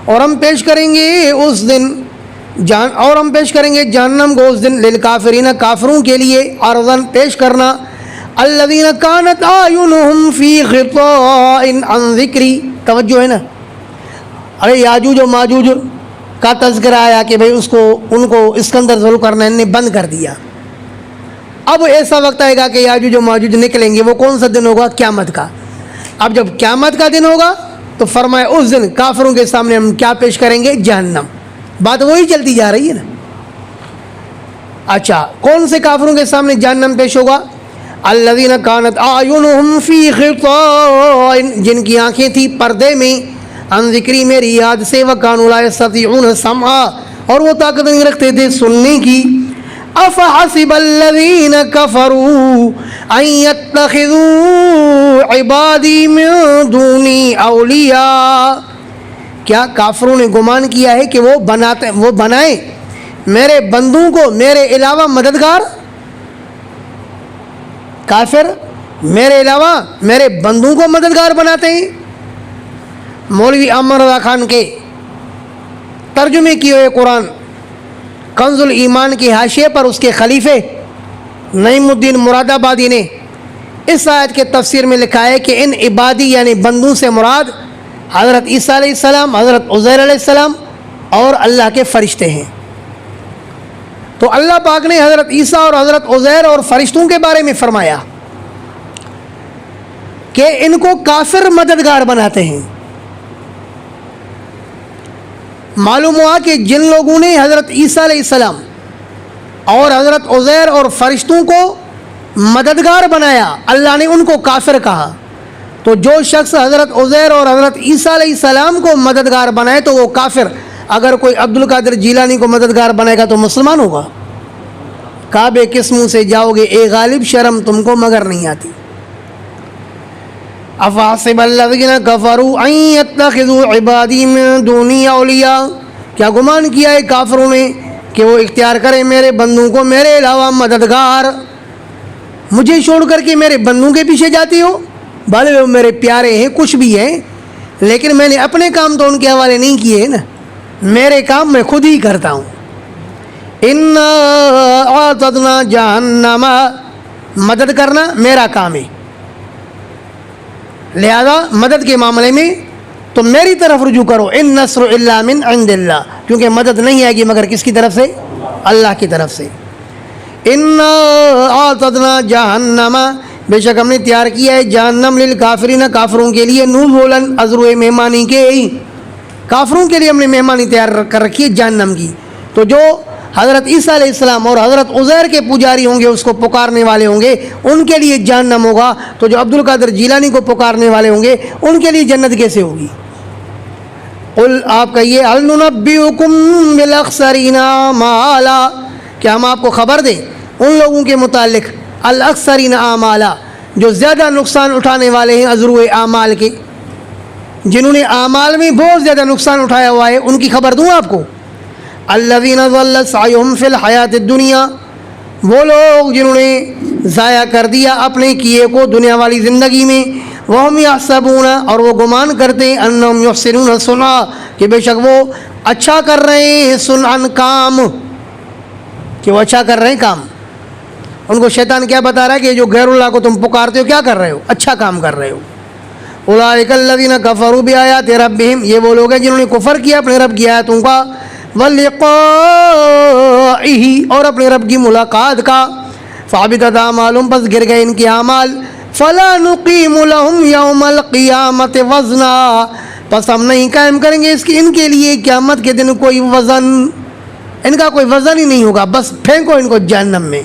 اور ہم پیش کریں گے اس دن جہنم کو اس دن للکافرین، کافروں کے لیے. عرضاً پیش کرنا. الذین کانت اعینہم فی غطاء عن ذکری، توجہ ہے نا. ارے یاجوج و ماجوج کا تذکرہ آیا کہ بھئی ان کو اسکندر ذوالقرنین نے بند کر دیا. اب ایسا وقت آئے گا کہ یاجوج و ماجوج نکلیں گے. وہ کون سا دن ہوگا؟ قیامت کا. اب جب قیامت کا دن ہوگا تو فرمایا اس دن کافروں کے سامنے ہم کیا پیش کریں گے؟ جہنم. بات وہی چلتی جا رہی ہے نا. اچھا، کون سے کافروں کے سامنے جہنم پیش ہوگا؟ الذین کانت اعینہم فی غطاء، جن کی آنکھیں تھی پردے میں. عن ذکری، میری یاد سے. وکانوا لا یستطیعون سمعا، اور وہ طاقت نہیں رکھتے تھے سننے کی. افحسب الذین کفروا ان یتخذوا عبادی من دونی اولیاء، کیا کافروں نے گمان کیا ہے کہ وہ بنائیں میرے بندوں کو میرے علاوہ مددگار؟ کافر میرے علاوہ میرے بندوں کو مددگار بناتے ہیں. مولوی احمد رضا خان کے ترجمے کیے ہوئے قرآن کنز الایمان کے حاشیے پر اس کے خلیفے نعیم الدین مراد آبادی نے اس آیت کے تفسیر میں لکھا ہے کہ ان عبادی یعنی بندوں سے مراد حضرت عیسیٰ علیہ السلام، حضرت عزیر علیہ السلام اور اللہ کے فرشتے ہیں. تو اللہ پاک نے حضرت عیسیٰ اور حضرت عزیر اور فرشتوں کے بارے میں فرمایا کہ ان کو کافر مددگار بناتے ہیں. معلوم ہوا کہ جن لوگوں نے حضرت عیسیٰ علیہ السلام اور حضرت عزیر اور فرشتوں کو مددگار بنایا، اللہ نے ان کو کافر کہا. تو جو شخص حضرت عزیر اور حضرت عیسیٰ علیہ السلام کو مددگار بنائے تو وہ کافر. اگر کوئی عبد القادر جیلانی کو مددگار بنائے گا تو مسلمان ہوگا. کعبے کس منہ سے جاؤ گے اے غالب، شرم تم کو مگر نہیں آتی. افحسب الذین کفروا ان یتخذوا عبادی من دونی اولیاء، کیا گمان کیا ہے کافروں نے کہ وہ اختیار کریں میرے بندوں کو میرے علاوہ مددگار؟ مجھے چھوڑ کر کے میرے بندوں کے پیچھے جاتی ہو؟ بھلے وہ میرے پیارے ہیں، کچھ بھی ہیں، لیکن میں نے اپنے کام تو ان کے حوالے نہیں کیے ہیں نا. میرے کام میں خود ہی کرتا ہوں. انا اعتدنا جہنم، مدد کرنا میرا کام ہے، لہذا مدد کے معاملے میں تو میری طرف رجوع کرو، ان نصر الا من عند اللہ، کیونکہ مدد نہیں آئے گی مگر کس کی طرف سے؟ اللہ کی طرف سے۔ انا اعتدنا جہنم، بے شک ہم نے تیار کیا ہے جہنم للکافرین، کافروں کے لیے، نزلا ازرو مہمانی کے، کافروں کے لیے ہم نے مہمانی تیار کر رکھی ہے جہنم کی۔ تو جو حضرت عیسیٰ علیہ السلام اور حضرت عزیر کے پجاری ہوں گے، اس کو پکارنے والے ہوں گے، ان کے لیے جہنم ہوگا۔ تو جو عبد القادر جیلانی کو پکارنے والے ہوں گے، ان کے لیے جنت کیسے ہوگی؟ قل، آپ کہیے، هل ننبئکم بالاخسرین اعمالا، کیا ہم آپ کو خبر دیں ان لوگوں کے متعلق الاخسرین اعمالا، جو زیادہ نقصان اٹھانے والے ہیں ازرو اعمال کے، جنہوں نے اعمال میں بہت زیادہ نقصان اٹھایا ہوا ہے، ان کی خبر دوں آپ کو؟ الذین ضل سعیہم فی الحیات الدنیا، وہ لوگ جنہوں نے ضائع کر دیا اپنے کیے کو دنیا والی زندگی میں، وہم یحسبون، اور وہ گمان کرتے ہیں، انہم یحسنون صنعا، کہ بے شک وہ اچھا کر رہے ہیں، صنعا کام، کہ وہ اچھا کر رہے ہیں کام۔ ان کو شیطان کیا بتا رہا ہے کہ جو غیر اللہ کو تم پکارتے ہو کیا کر رہے ہو؟ اچھا کام کر رہے ہو۔ اولئک الذین کفروا بآیات ربہم، یہ وہ لوگ ہیں جنہوں نے کفر کیا اپنے رب کی آیاتوں کا، ولقائہ، اور اپنے رب کی ملاقات کا، فحبطت اعمالہم، بس گر گئے ان کے اعمال، فلا نقیم لہم یوم القیامت وزنا، پس ہم نہیں قائم کریں گے ان کے لیے قیامت کے دن کوئی وزن، ان کا کوئی وزن ہی نہیں ہوگا، بس پھینکو ان کو جہنم میں۔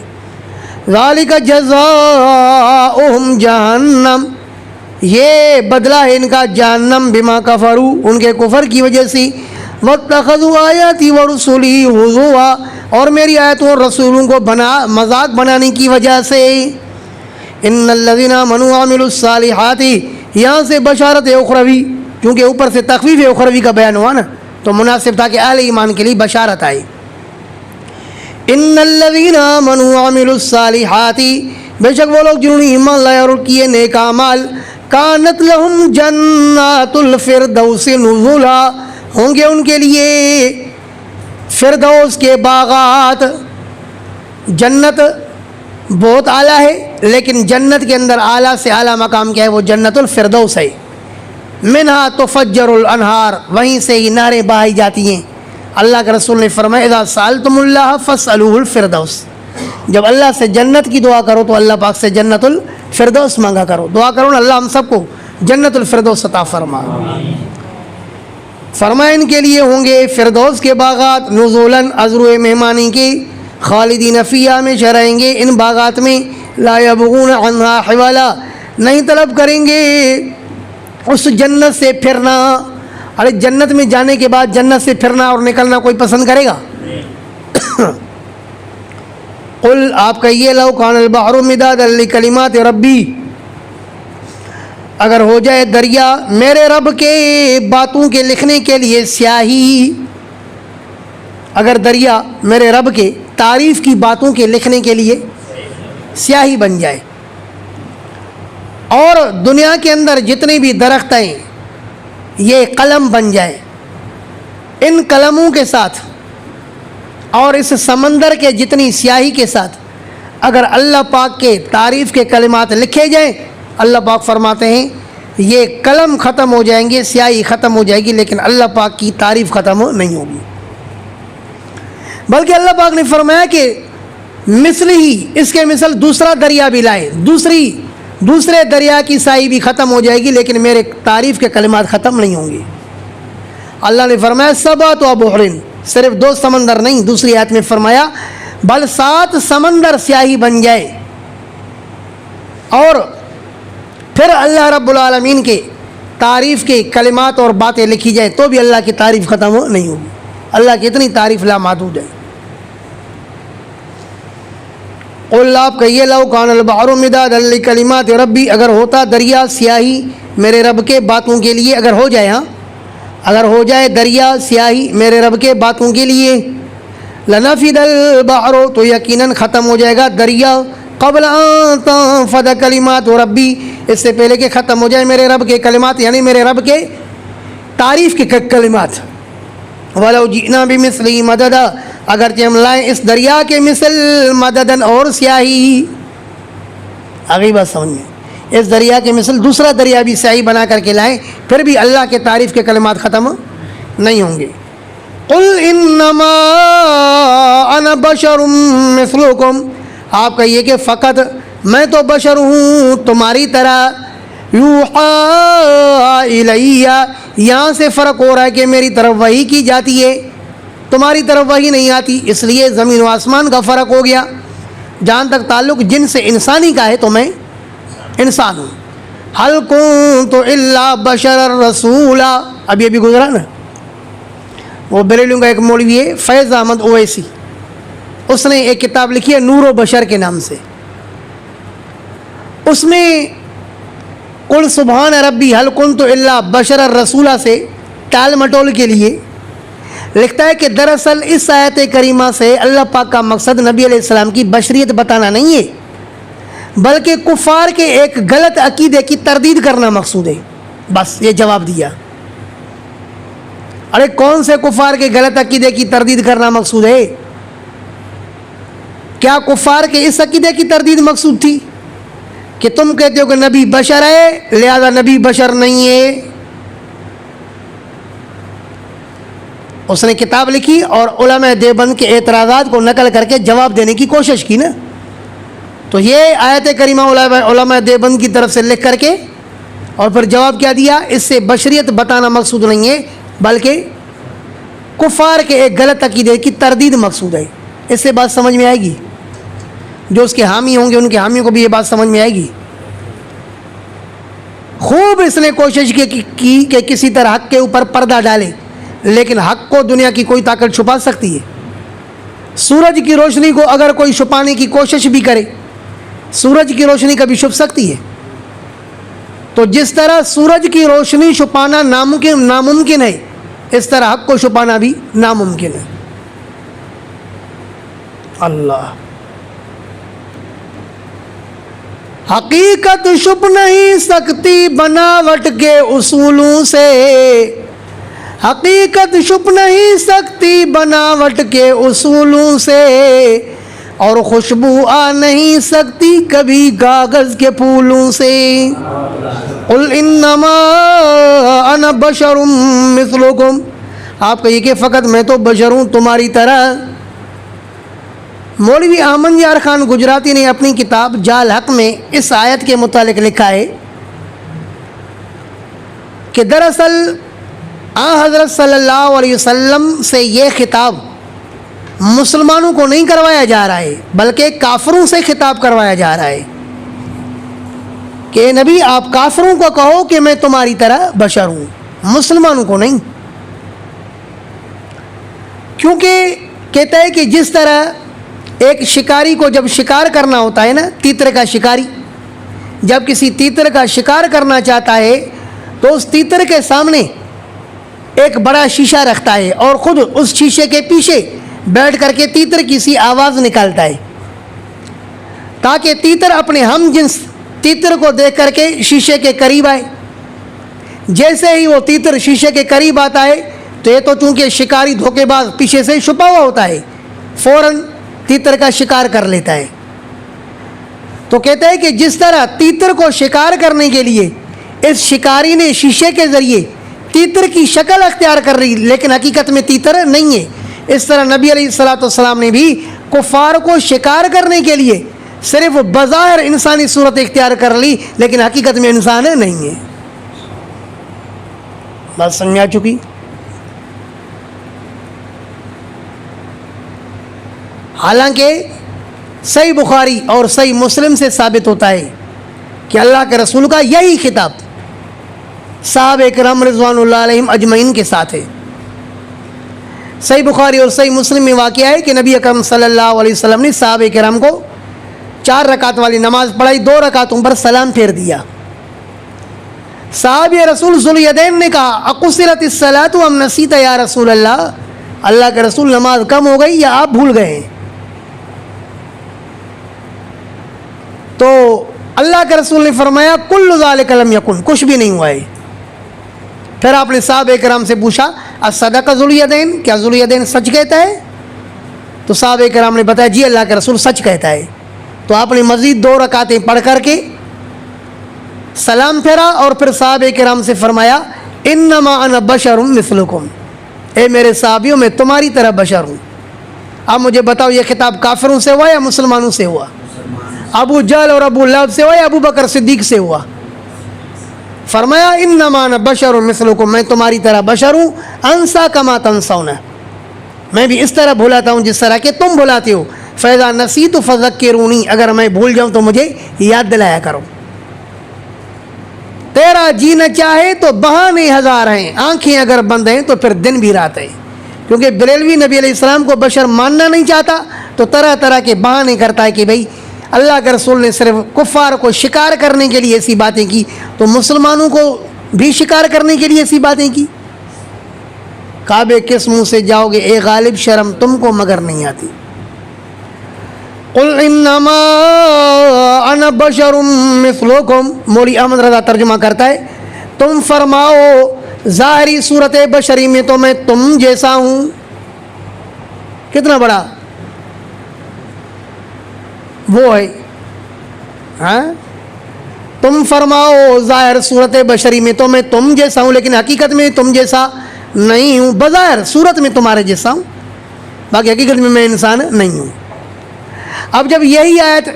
ذالک جزاؤہم جہنم، یہ بدلہ ہے ان کا جہنم، بما کفروا، ان کے کفر کی وجہ سے، واتخذوا آیاتی ورسلی ہزوا، اور میری آیتوں اور رسولوں کو مذاق بنانے کی وجہ سے۔ ان الذین آمنوا وعملوا الصالحات، یہاں سے بشارت اخروی، کیونکہ اوپر سے تخفیف اخروی کا بیان ہوا نا، تو مناسب تھا کہ اہل ایمان کے لیے بشارت آئے۔ ان الذین آمنوا وعملوا الصالحات، بے شک وہ لوگ جنہوں نے ایمان لائے اور کیے نیک اعمال، کانت لہم جنات الفردوس نزلا، ہوں گے ان کے لیے فردوس کے باغات۔ جنت بہت اعلیٰ ہے، لیکن جنت کے اندر اعلیٰ سے اعلیٰ مقام کیا ہے؟ وہ جنت الفردوس ہے۔ منہا تفجر الانہار، وہیں سے ہی نہریں بہائی جاتی ہیں۔ اللہ کے رسول نے فرمایا، اذا سألتم اللہ فاسألوہ الفردوس، جب اللہ سے جنت کی دعا کرو تو اللہ پاک سے جنت الفردوس مانگا کرو۔ دعا کرو نا اللہ ہم سب کو جنت الفردوس عطا فرما۔ فرمایا ان کے لیے ہوں گے فردوس کے باغات، نزولاً ازرو مہمانی کے، خالدین فیہا، ہمیشہ رہیں گے ان باغات میں، لا یبغون عنہا حوالا، نہیں طلب کریں گے اس جنت سے پھرنا۔ ارے جنت میں جانے کے بعد جنت سے پھرنا اور نکلنا کوئی پسند کرے گا؟ قل، آپ کہیے، لو کان البحر مدادا لکلمات ربی، اگر ہو جائے دریا میرے رب کے باتوں کے لکھنے کے لیے سیاہی، اگر دریا میرے رب کے تعریف کی باتوں کے لکھنے کے لیے سیاہی بن جائے، اور دنیا کے اندر جتنے بھی درخت ہیں یہ قلم بن جائے، ان قلموں کے ساتھ اور اس سمندر کے جتنی سیاہی کے ساتھ اگر اللہ پاک کے تعریف کے کلمات لکھے جائیں، اللہ پاک فرماتے ہیں یہ قلم ختم ہو جائیں گے، سیاہی ختم ہو جائے گی، لیکن اللہ پاک کی تعریف ختم نہیں ہوگی۔ بلکہ اللہ پاک نے فرمایا کہ مثل ہی اس کے مثل دوسرا دریا بھی لائے، دوسرے دریا کی سائی بھی ختم ہو جائے گی، لیکن میرے تعریف کے کلمات ختم نہیں ہوں گے۔ اللہ نے فرمایا سبعۃ ابحر، صرف 2 سمندر نہیں، دوسری آیت میں فرمایا بل 7 سمندر سیاہی بن جائے، اور پھر اللہ رب العالمین کے تعریف کے کلمات اور باتیں لکھی جائے تو بھی اللہ کی تعریف ختم نہیں ہوگی۔ اللہ کی اتنی تعریف لامحدود ہے۔ قل، آپ کہیے، لو کان البحر مدادا لکلمات ربی، اگر ہوتا دریا سیاہی میرے رب کے باتوں کے لیے، اگر ہو جائے، ہاں اگر ہو جائے دریا سیاہی میرے رب کے باتوں کے لیے، لنفد البحر، تو یقیناً ختم ہو جائے گا دریا، قبل ان تنفد کلمات ربی، اس سے پہلے کہ ختم ہو جائے میرے رب کے کلمات، یعنی میرے رب کے تعریف کے کلمات۔ ولو جئنا بمثلہ مددا، اگرچہ ہم لائیں اس دریا کے مثل مددن اور سیاہی۔ آگئی بات سمجھ میں؟ اس دریا کے مثل دوسرا دریا بھی سیاہی بنا کر کے لائیں، پھر بھی اللہ کے تعریف کے کلمات ختم نہیں ہوں گے۔ قل انما انا بشر مثلکم، آپ کہیے کہ فقط میں تو بشر ہوں تمہاری طرح، یوحی الیہ، یہاں سے فرق ہو رہا ہے کہ میری طرف وحی کی جاتی ہے، تمہاری طرف وحی نہیں آتی، اس لیے زمین و آسمان کا فرق ہو گیا۔ جہاں تک تعلق جن سے انسانی کا ہے تو میں انسان ہوں۔ حل کنت الا بشر رسولا، ابھی گزرا نا، وہ بریلیوں کا ایک مولوی ہے فیض احمد اویسی، اس نے ایک کتاب لکھی ہے نور و بشر کے نام سے، اس میں قل سبحان ربی حل کنت الا بشر رسولا سے ٹال مٹول کے لیے لکھتا ہے کہ دراصل اس آیت کریمہ سے اللہ پاک کا مقصد نبی علیہ السلام کی بشریت بتانا نہیں ہے، بلکہ کفار کے ایک غلط عقیدے کی تردید کرنا مقصود ہے۔ بس یہ جواب دیا۔ ارے کون سے کفار کے غلط عقیدے کی تردید کرنا مقصود ہے؟ کیا کفار کے اس عقیدے کی تردید مقصود تھی کہ تم کہتے ہو کہ نبی بشر ہے لہذا نبی بشر نہیں ہے؟ اس نے کتاب لکھی اور علماء دیوبند کے اعتراضات کو نقل کر کے جواب دینے کی کوشش کی نا، تو یہ آیت کریمہ علماء دیوبند کی طرف سے لکھ کر کے اور پھر جواب کیا دیا، اس سے بشریت بتانا مقصود نہیں ہے بلکہ کفار کے ایک غلط عقیدے کی تردید مقصود ہے۔ اس سے بات سمجھ میں آئے گی؟ جو اس کے حامی ہوں گے ان کے حامیوں کو بھی یہ بات سمجھ میں آئے گی۔ خوب اس نے کوشش کی کہ کسی طرح حق کے اوپر پردہ ڈالے، لیکن حق کو دنیا کی کوئی طاقت چھپا سکتی ہے؟ سورج کی روشنی کو اگر کوئی چھپانے کی کوشش بھی کرے، سورج کی روشنی کبھی چھپ سکتی ہے؟ تو جس طرح سورج کی روشنی چھپانا ناممکن ہے، اس طرح حق کو چھپانا بھی ناممکن ہے۔ اللہ، حقیقت چھپ نہیں سکتی بناوٹ کے اصولوں سے، حقیقت چھپ نہیں سکتی بناوٹ کے اصولوں سے، اور خوشبو آ نہیں سکتی کبھی کاغذ کے پھولوں سے۔ قل انما انا بشر مثلکم، آپ کہیے کہ فقط میں تو بشر ہوں تمہاری طرح۔ مولوی احمد یار خان گجراتی نے اپنی کتاب جال حق میں اس آیت کے متعلق لکھا ہے کہ دراصل حضرت صلی اللہ علیہ وسلم سے یہ خطاب مسلمانوں کو نہیں کروایا جا رہا ہے بلکہ کافروں سے خطاب کروایا جا رہا ہے کہ نبی آپ کافروں کو کہو کہ میں تمہاری طرح بشر ہوں، مسلمانوں کو نہیں۔ کیونکہ کہتا ہے کہ جس طرح ایک شکاری کو جب شکار کرنا ہوتا ہے نا، تیتر کا شکاری جب کسی تیتر کا شکار کرنا چاہتا ہے تو اس تیتر کے سامنے ایک بڑا شیشہ رکھتا ہے اور خود اس شیشے کے پیچھے بیٹھ کر کے تیتر کی سی آواز نکالتا ہے تاکہ تیتر اپنے ہم جنس تیتر کو دیکھ کر کے شیشے کے قریب آئے۔ جیسے ہی وہ تیتر شیشے کے قریب آتا ہے تو یہ تو چونکہ شکاری دھوکے باز پیچھے سے چھپا ہوا ہوتا ہے، فوراً تیتر کا شکار کر لیتا ہے۔ تو کہتا ہے کہ جس طرح تیتر کو شکار کرنے کے لیے اس شکاری نے شیشے کے ذریعے تیتر کی شکل اختیار کر رہی لیکن حقیقت میں تیتر نہیں ہے، اس طرح نبی علیہ السلام نے بھی کفار کو شکار کرنے کے لیے صرف بظاہر انسانی صورت اختیار کر لی لیکن حقیقت میں انسان نہیں ہے۔ بات سمجھ آ چکی؟ حالانکہ صحیح بخاری اور صحیح مسلم سے ثابت ہوتا ہے کہ اللہ کے رسول کا یہی خطاب صحابہ کرام رضوان اللہ علیہم اجمعین کے ساتھ ہے۔ صحیح بخاری اور صحیح مسلم میں واقعہ ہے کہ نبی اکرم صلی اللہ علیہ وسلم نے صحابہ کرام کو 4 رکعت والی نماز پڑھائی، 2 رکعتوں پر سلام پھیر دیا۔ صحابی رسول ذوالیدین نے کہا اقصرت الصلاۃ ام نسیت یا رسول اللہ، اللہ کے رسول نماز کم ہو گئی یا آپ بھول گئے ہیں؟ تو اللہ کے رسول نے فرمایا کل ذالک لم یکن، کچھ بھی نہیں ہوا ہے۔ پھر آپ نے صحابہ کرام سے پوچھا اصدق ذوالیدین، کیا ذوالیدین سچ کہتا ہے؟ تو صحابہ کرام نے بتایا جی اللہ کے رسول سچ کہتا ہے۔ تو آپ نے مزید 2 رکعتیں پڑھ کر کے سلام پھیرا اور پھر صحابہ کرام سے فرمایا انما انا بشر مثلکم، اے میرے صحابیوں میں تمہاری طرح بشر ہوں۔ اب مجھے بتاؤ یہ خطاب کافروں سے ہوا یا مسلمانوں سے ہوا؟ ابو جہل اور ابو لہب سے ہوا یا ابو بکر صدیق سے ہوا؟ فرمایا انما انا بشر مثلکم، میں تمہاری طرح بشر ہوں، انسا کما تنسون، میں بھی اس طرح بھولاتا ہوں جس طرح کہ تم بھولاتے ہو، فاذا نسیت فذکرونی، اگر میں بھول جاؤں تو مجھے یاد دلایا کرو۔ تیرا جینا چاہے تو بہانے ہزار ہیں، آنکھیں اگر بند ہیں تو پھر دن بھی رات ہے، کیونکہ بریلوی نبی علیہ السلام کو بشر ماننا نہیں چاہتا تو طرح طرح کے بہانے کرتا ہے کہ بھئی اللہ کے رسول نے صرف کفار کو شکار کرنے کے لیے ایسی باتیں کی تو مسلمانوں کو بھی شکار کرنے کے لیے ایسی باتیں کی۔ کعبے کس منہ سے جاؤ گے اے غالب، شرم تم کو مگر نہیں آتی۔ قل انما انا بشر مثلکم، مولوی احمد رضا ترجمہ کرتا ہے تم فرماؤ ظاہری صورت بشری میں تو میں تم جیسا ہوں۔ کتنا بڑا وہ ہے، ہاں تم فرماؤ ظاہر صورت بشری میں تو میں تم جیسا ہوں، لیکن حقیقت میں تم جیسا نہیں ہوں، بظاہر صورت میں تمہارے جیسا ہوں، باقی حقیقت میں انسان نہیں ہوں۔ اب جب یہی آیت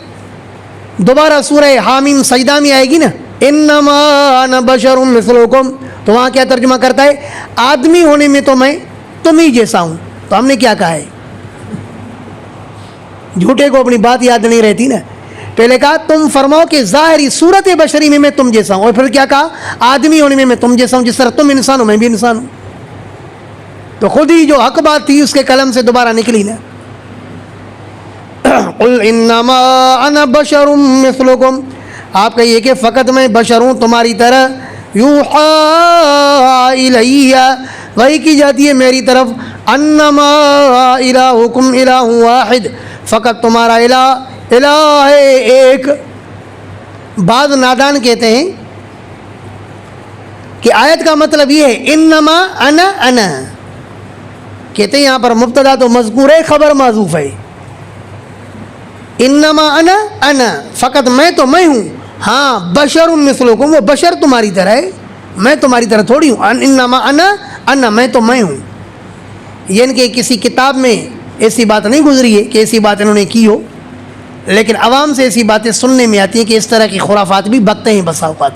دوبارہ سورہ حامیم سجدہ میں آئے گی نا، انما انا بشر مثلکم، تو وہاں کیا ترجمہ کرتا ہے؟ آدمی ہونے میں تو میں تم ہی جیسا ہوں۔ تو ہم نے کیا کہا ہے؟ جھوٹے کو اپنی بات یاد نہیں رہتی نا، پہلے کہا تم فرماؤ کہ ظاہری صورت بشری میں تم جیسا ہوں، اور پھر کیا کہا؟ آدمی ہونے میں تم جیسا ہوں، جس طرح تم انسان ہو میں بھی انسان ہوں۔ تو خود ہی جو حق بات تھی اس کے قلم سے دوبارہ نکلی نا۔ قل انما انا بشر مثلکم، آپ کہیے کہ فقط میں بشر ہوں تمہاری طرح، یوحی الیہ، وحی کی جاتی ہے میری طرف، انما الہکم الہ واحد، فقط تمہارا الہ ہے ایک۔ بعض نادان کہتے ہیں کہ آیت کا مطلب یہ ہے انما انا، کہتے ہیں یہاں پر مبتدا تو مذکور ہے، خبر محذوف ہے، انما انا فقط میں تو میں ہوں، ہاں بشر مثلکم، وہ بشر تمہاری طرح ہے، میں تمہاری طرح تھوڑی ہوں، انما انا میں تو میں ہوں۔ یعنی کہ کسی کتاب میں ایسی بات نہیں گزری ہے کہ ایسی بات انہوں نے کی ہو، لیکن عوام سے ایسی باتیں سننے میں آتی ہیں کہ اس طرح کی خرافات بھی بکتے ہیں بسا اوقات۔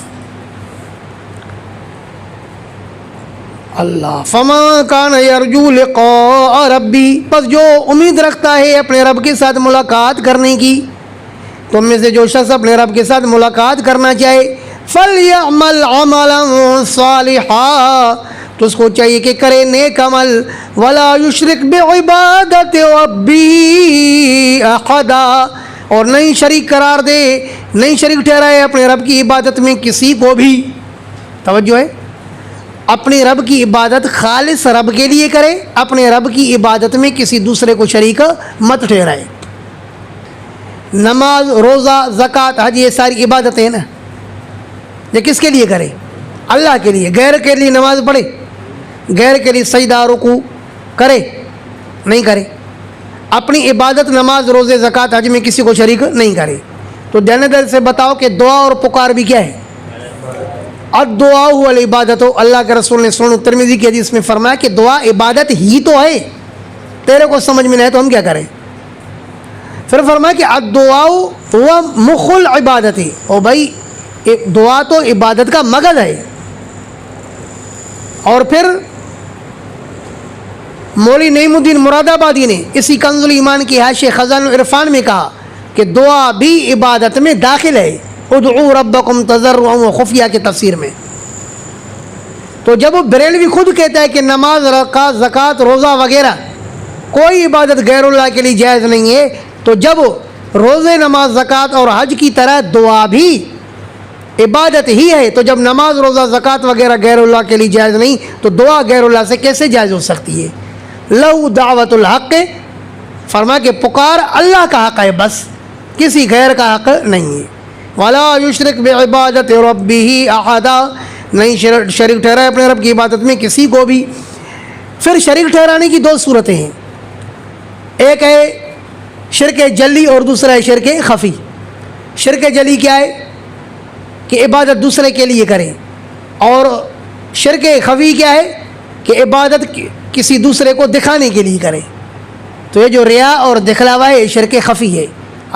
اللہ فما کان یرجو لقاء ربی، پس جو امید رکھتا ہے اپنے رب کے ساتھ ملاقات کرنے کی، تم میں سے جو شخص اپنے رب کے ساتھ ملاقات کرنا چاہے، فلیعمل عملا صالحا، تو اس کو چاہیے کہ کرے نیک عمل، ولا یشرک بعبادت ربہ احدا، اور نہیں شریک قرار دے، نہیں شریک ٹھہرائے اپنے رب کی عبادت میں کسی کو بھی۔ توجہ ہے، اپنے رب کی عبادت خالص رب کے لیے کرے، اپنے رب کی عبادت میں کسی دوسرے کو شریک مت ٹھہرائے۔ نماز، روزہ، زکوٰۃ، حج، یہ ساری عبادتیں ہیں نا، یہ کس کے لیے کرے؟ اللہ کے لیے۔ غیر کے لیے نماز پڑھے، غیر کے لیے سجدہ رکوع کرے؟ نہیں کرے۔ اپنی عبادت نماز، روزے، زکوٰۃ، حج میں کسی کو شریک نہیں کرے۔ تو دینے دل سے بتاؤ کہ دعا اور پکار بھی کیا ہے؟ الدعا والعبادت۔ اللہ کے رسول نے سنن ترمذی کی حدیث میں فرمایا کہ دعا عبادت ہی تو ہے، تیرے کو سمجھ میں نہیں ہے تو ہم کیا کریں؟ پھر فرمایا کہ الدعا ہوا مخ العبادت، او بھائی دعا تو عبادت کا مغز ہے۔ اور پھر مولوی نعیم الدین مراد آبادی نے اسی کنز الایمان کی حاشیہ خزائن العرفان میں کہا کہ دعا بھی عبادت میں داخل ہے، ادعوا ربکم تضرعا وخفیہ کی تفسیر میں۔ تو جب وہ بریلوی خود کہتا ہے کہ نماز، زکوٰۃ، روزہ وغیرہ کوئی عبادت غیر اللہ کے لیے جائز نہیں ہے، تو جب روزے، نماز، زکوٰۃ اور حج کی طرح دعا بھی عبادت ہی ہے، تو جب نماز، روزہ، زکوٰۃ وغیرہ غیر اللہ کے لیے جائز نہیں تو دعا غیر اللہ سے کیسے جائز ہو سکتی ہے؟ لو دعوت الحق، فرما کہ پکار اللہ کا حق ہے، بس کسی غیر کا حق نہیں ہے۔ ولا یشرک بعبادت ربہ احدا، نہیں شریک ٹھہرائے اپنے رب کی عبادت میں کسی کو بھی۔ پھر شریک ٹھہرانے کی دو صورتیں ہیں، ایک ہے شرک جلی اور دوسرا ہے شرک خفی۔ شرک جلی کیا ہے؟ کہ عبادت دوسرے کے لیے کریں، اور شرک خفی کیا ہے کہ عبادت کسی دوسرے کو دکھانے کے لیے کریں. تو یہ جو ریا اور دکھلاوا ہے یہ شرک خفی ہے.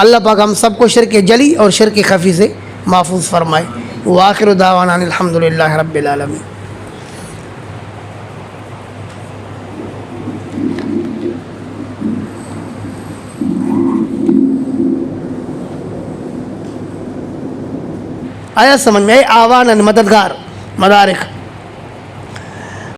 اللہ پاک ہم سب کو شرک جلی اور شرک خفی سے محفوظ فرمائے. وآخر دعوانا الحمد للہ رب العالمین. آیا سمجھ میں؟ آوانن مددگار، مدارک.